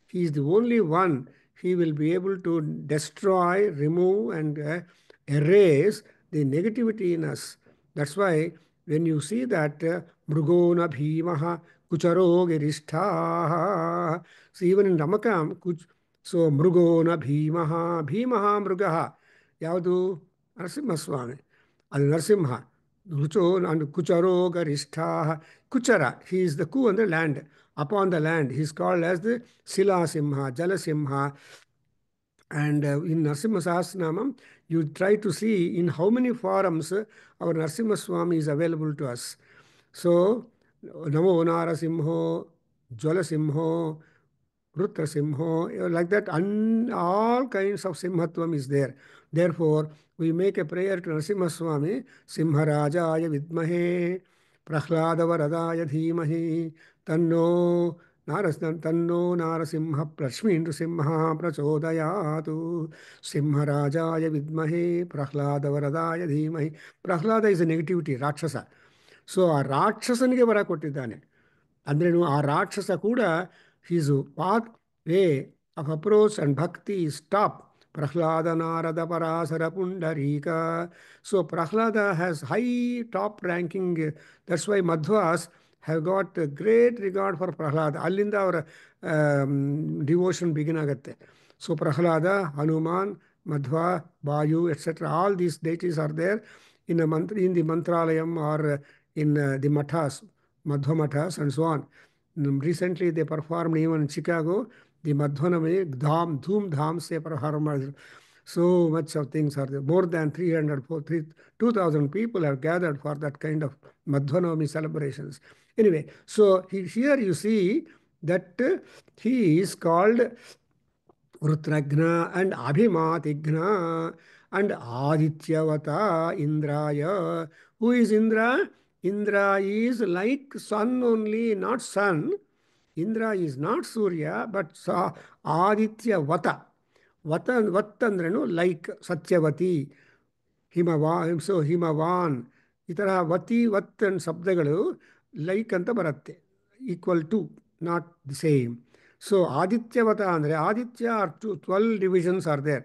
He is the only one. He will be able to destroy, remove, and erase the negativity in us. That's why when you see that Mrugona Bhimaha Kucharo Girishtaha, so even in Ramakam, so ಮೃಗೋನ ಭೀಮಃ, ಭೀಮಃ ಮೃಗಃ ಯಾವುದು? ನರಸಿಂಹಸ್ವಾಮಿ, ಅದು ನರಸಿಂಹ. ರುಚೋ ಕುಚರೋ ಗರಿಷ್ಠ, ಕುಚರ, he is the ಕು ಅಂದರೆ land, upon the land, he is called as the ಶಿಲಾಸಿಂಹ, ಜಲಸಿಂಹ. And in Narasimha Sahasranamam, you try to see in how many forms our Narasimha Swami is available to us. So, Namo Narasimho, Jalasimho, Rutrasimho, like that, all kinds of Simhatvam is there. Therefore, we make a prayer to Narasimha Swami, Simharajaya Vidmahe, Prahladavaradaya Dhimahi, Tanno Narasimha Prashmindusimha Prachodayatu, Simharajaya Vidmahe, Prahladavaradaya Dhimahi. Prahlada is a negativity, Rakshasa. So, ಆ ರಾಕ್ಷಸನಿಗೆ ವರ ಕೊಟ್ಟಿದ್ದಾನೆ. ಅಂದ್ರೇನು? ಆ ರಾಕ್ಷಸ ಕೂಡ his path way of approach and bhakti is top. Prahlada Narada Parasara Pundarika. So Prahlada has high top ranking. That's why Madhvas have got a great regard for Prahlada. Allinda our devotion begin agatte. So Prahlada, Hanuman, Madhva, Vayu, etc. All these deities are there in the Mantralayam or in the mathas, Madhva mathas and so on. Recently they performed even in Chicago, the Madhvanami, Dhoom Dham se performed. So much of things are there. More than 2,000 people have gathered for that kind of Madhvanami celebrations. Anyway, so here you see that he is called Rutragna and Abhimatigna and Adityavata Indraya. Who is Indra? Indra is like sun only, not sun. Indra is not Surya, but Aditya Vata. Vat andrenu like Satyavati, Himavan. So Himavan. ಈ ಥರ ವತಿ ವತ್ and ಶಬ್ದಗಳು like ಅಂತ ಬರುತ್ತೆ, equal to, not the same. So ಆದಿತ್ಯವತ ಅಂದರೆ Aditya are 12 divisions are there.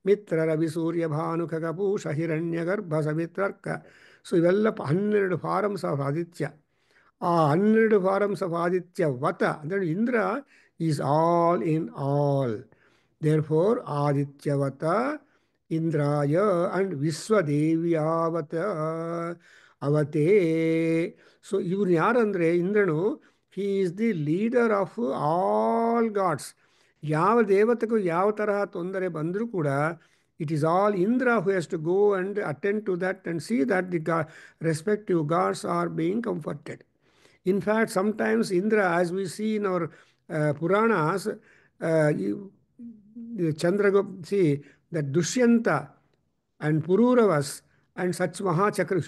ಮಿತ್ರ ರವಿ ಸೂರ್ಯ ಭಾನು ಖಗಪೂಷ ಹಿರಣ್ಯ ಗರ್ಭ ಸವಿತ್ರರ್ಕ. ಸೊ ಇವೆಲ್ಲ 12 ಫಾರಮ್ಸ್ ಆಫ್ ಆದಿತ್ಯ. ಆ 12 ಫಾರಮ್ಸ್ ಆಫ್ ಆದಿತ್ಯ ವತ ಅಂದರೆ Indra is all in all. Therefore ಆದಿತ್ಯವತ ಇಂದ್ರಾಯ ಅಂಡ್ ವಿಶ್ವದೇವಿಯಾವತ ಅವತೇ. ಸೊ ಇವ್ರು ಯಾರಂದರೆ ಇಂದ್ರನು, he is the leader of all gods. ಯಾವ ದೇವತೆಗೂ ಯಾವ ತರಹ ತೊಂದರೆ ಬಂದರೂ ಕೂಡ it is all Indra who has to go and attend to that and see that the respective gods are being comforted. In fact, sometimes Indra, as we see in our Puranas, see that Dushyanta and Pururavas and such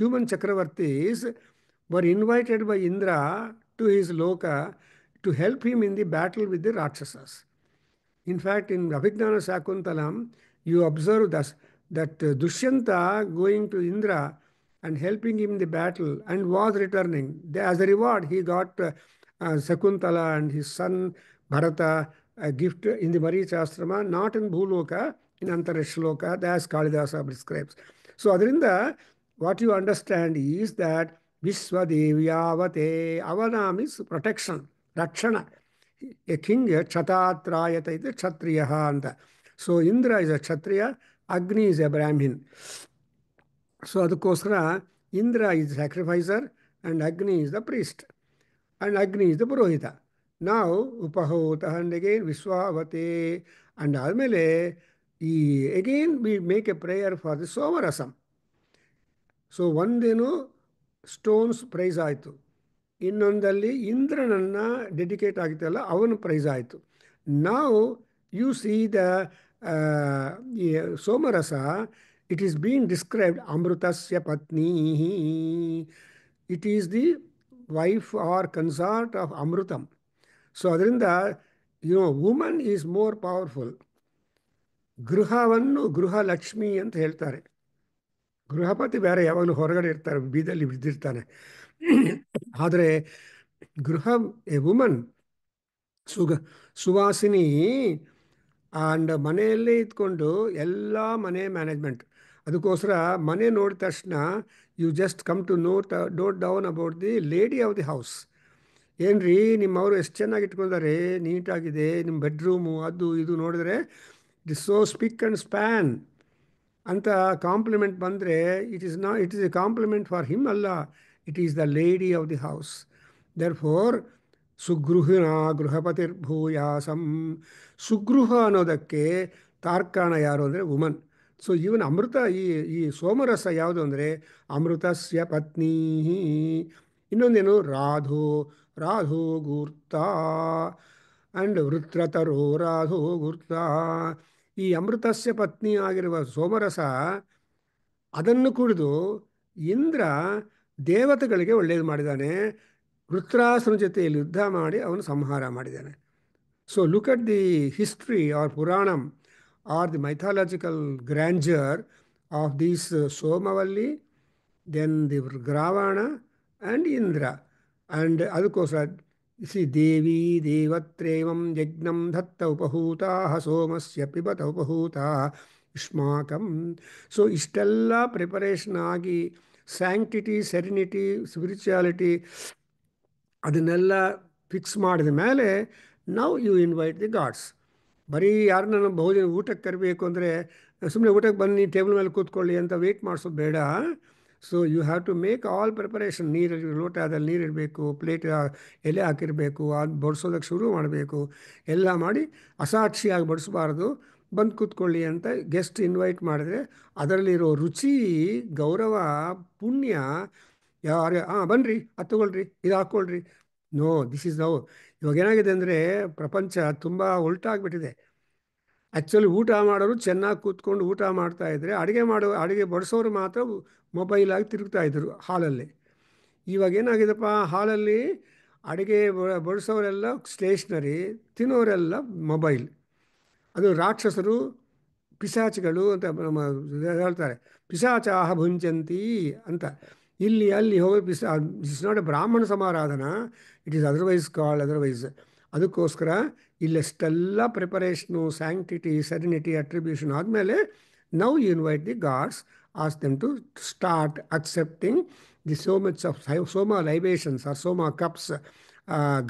human Chakravartis were invited by Indra to his loka to help him in the battle with the Rakshasas. In fact, in Abhignana Shakuntalam, you observe that Dushyanta going to Indra and helping him in the battle and was returning. As a reward, he got Shakuntala and his son Bharata a gift in the Marichasrama, not in Bhuloka, in Antarashloka, as Kalidasa prescribes. So, adrinda, what you understand is that Vishwadevyavate, Avanam is protection, Rakshana. A king, Kshatratrayata is a Kshatriyaha anta. So Indra is a Kshatriya, Agni is a Brahmin. So ಅದಕ್ಕೋಸ್ಕರ Indra is the sacrificer and Agni is the priest and Agni is the ಪುರೋಹಿತ. ನಾವು ಉಪಹೋತ and again ವಿಶ್ವಾವತೆ and ಆದಮೇಲೆ ಈ again we make a prayer for the somarasam. So ಒಂದೇನು stones praise ಆಯಿತು, ಇನ್ನೊಂದಲ್ಲಿ ಇಂದ್ರನನ್ನು dedicate ಆಗಿತ್ತಲ್ಲ ಅವನು ಪ್ರೈಸ್ ಆಯಿತು. ನಾವು ಯು ಸಿ ದ ಈ somarasa it is being described ಅಮೃತಸ್ಯ ಪತ್ನಿ. It is the wife or consort of amritam. So ಅದರಿಂದ ವುಮನ್ ಈಸ್ ಮೋರ್ ಪವರ್ಫುಲ್. ಗೃಹಲಕ್ಷ್ಮಿ ಅಂತ ಹೇಳ್ತಾರೆ. ಗೃಹಪತಿ ಬೇರೆ ಯಾವಾಗಲೂ ಹೊರಗಡೆ ಇರ್ತಾರೆ, ಬೀದಲ್ಲಿ ಬಿದ್ದಿರ್ತಾನೆ. ಆದರೆ ಎ ವುಮನ್ ಸುವಾಸಿನಿ ಆ್ಯಂಡ್ ಮನೆಯಲ್ಲೇ ಇದ್ಕೊಂಡು ಎಲ್ಲ ಮನೆ ಮ್ಯಾನೇಜ್ಮೆಂಟ್. ಅದಕ್ಕೋಸ್ಕರ ಮನೆ ನೋಡಿದ ತಕ್ಷಣ you just come to note down about the lady of the house. ಏನ್ರಿ ನಿಮ್ಮವರು ಎಷ್ಟು ಚೆನ್ನಾಗಿ ಇಟ್ಕೊಂಡಿದ್ದಾರೆ, ನೀಟಾಗಿದೆ, ನಿಮ್ಮ ಬೆಡ್ರೂಮು ಅದು ಇದು ನೋಡಿದ್ರೆ it is so spick and span ಅಂತ ಕಾಂಪ್ಲಿಮೆಂಟ್ ಬಂದರೆ it is a compliment for him ಅಲ್ಲ, it is the lady of the house. Therefore ಸುಗೃಹಿಣ ಗೃಹಪತಿರ್ಭೂಯಾಸಂ. ಸುಗೃಹ ಅನ್ನೋದಕ್ಕೆ ತಾರ್ಕಾಣ ಯಾರು ಅಂದರೆ ವುಮನ್. ಸೊ ಇವನ್ ಅಮೃತ, ಈ ಸೋಮರಸ ಯಾವುದು ಅಂದರೆ ಅಮೃತಸ್ಯ ಪತ್ನಿ. ಇನ್ನೊಂದೇನು ರಾಧೋ ಗೂರ್ತ ಆ್ಯಂಡ್ ವೃತ್ರತರೋ ರಾಧೋ ಗೂರ್ತ. ಈ ಅಮೃತಸ್ಯ ಪತ್ನಿ ಆಗಿರುವ ಸೋಮರಸ ಅದನ್ನು ಕುಡಿದು ಇಂದ್ರ ದೇವತೆಗಳಿಗೆ ಒಳ್ಳೆಯದು ಮಾಡಿದ್ದಾನೆ, ವೃತ್ರಾಸುರನ ಜೊತೆಯಲ್ಲಿ ಯುದ್ಧ ಮಾಡಿ ಅವನು ಸಂಹಾರ ಮಾಡಿದ್ದಾನೆ. So look at the history or puranam or the mythological grandeur of these somavalli, then the gravana and Indra. And ಅದಕ್ಕೋಸ್ಕರ ದೇವಿ ದೇವತ್ರೇವಂ ಯಜ್ಞಂ ದತ್ತ ಉಪಹೂತಾ ಸೋಮಸ್ಯ ಪಿಬತ ಉಪಹೂತಾ ಯುಷ್ಮಾಕಂ. ಸೊ ಇಷ್ಟೆಲ್ಲ ಪ್ರಿಪರೇಷನ್ ಆಗಿ ಸ್ಯಾಂಕ್ಟಿಟಿ, ಸೆರಿನಿಟಿ, ಸ್ಪಿರಿಚುಯಾಲಿಟಿ ಅದನ್ನೆಲ್ಲ ಫಿಕ್ಸ್ ಮಾಡಿದ ಮೇಲೆ ನಾವು ಯು ಇನ್ವೈಟ್ ದಿ ಗಾಡ್ಸ್. ಬರೀ ಯಾರನ್ನ ಊಟಕ್ಕೆ ಕರಿಬೇಕು ಅಂದರೆ ಸುಮ್ಮನೆ ಊಟಕ್ಕೆ ಬನ್ನಿ ಟೇಬಲ್ ಮೇಲೆ ಕೂತ್ಕೊಳ್ಳಿ ಅಂತ ವೆಯ್ಟ್ ಮಾಡಿಸೋದು ಬೇಡ. So you have to make all preparation. ಲೋಟದಲ್ಲಿ ನೀರಿರಬೇಕು, ಪ್ಲೇಟ್ ಎಲೆ ಹಾಕಿರಬೇಕು, ಅದು ಬಡಿಸೋದಕ್ಕೆ ಶುರು ಮಾಡಬೇಕು, ಎಲ್ಲ ಮಾಡಿ ಅಸಾಕ್ಷಿಯಾಗಿ ಬಡಿಸಬಾರ್ದು. ಬಂದು ಕೂತ್ಕೊಳ್ಳಿ ಅಂತ ಗೆಸ್ಟ್ ಇನ್ವೈಟ್ ಮಾಡಿದ್ರೆ ಅದರಲ್ಲಿರೋ ರುಚಿ, ಗೌರವ, ಪುಣ್ಯ ಯಾರು ಬನ್ನಿರಿ ಅದು ತಗೊಳ್ರಿ ಇದು ಹಾಕ್ಕೊಳ್ರಿ. No, this is no. ಇವಾಗ ಏನಾಗಿದೆ ಅಂದರೆ ಪ್ರಪಂಚ ತುಂಬ ಉಲ್ಟಾಗ್ಬಿಟ್ಟಿದೆ. ಆ್ಯಕ್ಚುಲಿ ಊಟ ಮಾಡೋರು ಚೆನ್ನಾಗಿ ಕೂತ್ಕೊಂಡು ಊಟ ಮಾಡ್ತಾಯಿದ್ರೆ ಅಡುಗೆ ಬಡಿಸೋರು ಮಾತ್ರ ಮೊಬೈಲಾಗಿ ತಿರುಗ್ತಾಯಿದ್ರು ಹಾಲಲ್ಲಿ. ಇವಾಗ ಏನಾಗಿದೆಪ್ಪ, ಹಾಲಲ್ಲಿ ಅಡುಗೆ ಬಡಿಸೋರೆಲ್ಲ ಸ್ಟೇಷ್ನರಿ, ತಿನ್ನೋರೆಲ್ಲ ಮೊಬೈಲ್. ಅದು ರಾಕ್ಷಸರು, ಪಿಶಾಚಿಗಳು ಅಂತ ಹೇಳ್ತಾರೆ. ಪಿಶಾಚಾಹ ಭುಂಜಂತಿ ಅಂತ. ಇಲ್ಲಿ ಅಲ್ಲಿ ಹೋಗಿ ಇಟ್ಸ್ ನಾಟ್ ಎ ಬ್ರಾಹ್ಮಣ ಸಮಾರಾಧನಾ, ಇಟ್ ಈಸ್ ಅದರ್ವೈಸ್. ಅದಕ್ಕೋಸ್ಕರ ಇಲ್ಲೆಷ್ಟೆಲ್ಲ ಪ್ರಿಪರೇಷನು, ಸ್ಯಾಂಕ್ಟಿಟಿ, ಸೆರಿನಿಟಿ, ಅಟ್ರಿಬ್ಯೂಷನ್ ಆದಮೇಲೆ now you invite the gods, ask them to start accepting the so much of soma libations or soma cups.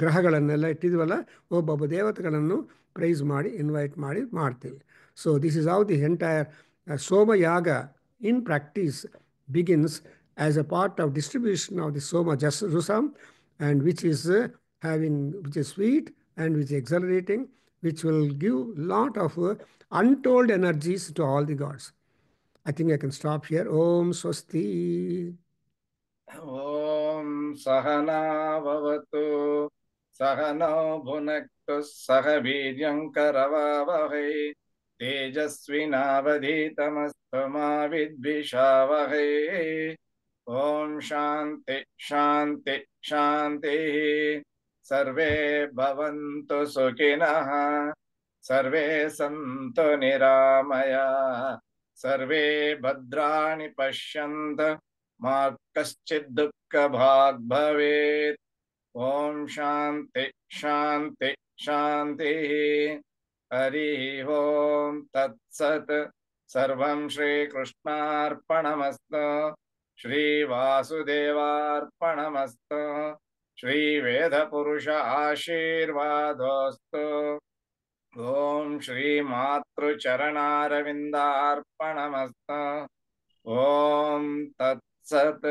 ಗ್ರಹಗಳನ್ನೆಲ್ಲ ಇಟ್ಟಿದ್ವಲ್ಲ, ಒಬ್ಬೊಬ್ಬ ದೇವತೆಗಳನ್ನು ಪ್ರೈಸ್ ಮಾಡಿ ಇನ್ವೈಟ್ ಮಾಡಿ ಮಾಡ್ತೀವಿ. So this is how the entire Somayaga in practice begins as a part of distribution of the soma jusam, and which is sweet and which is exhilarating, which will give lot of untold energies to all the gods. I think I can stop here. Om Swasti. Om Sahana Bhavatu Sahano Bhunaktu Saha Vidyam Karavavahai Tejasvinavadhitamastu ma vidvishavahai. Om Shanti Shanti Shanti. Sarve bhavantu sukhinah, sarve santu niramaya, sarve bhadrani pashyantu ma kaschid dukkha bhag bhavet. Om Shanti Shanti Shanti. Hari Om Tat Sat. Sarvam Shri Krishnarpanamastu. Shri Vasudevarpanamastu. Shri Veda Purusha Ashirvadostu. Om Shri Matru Charanaravindarpanamastu. Om Tat Sat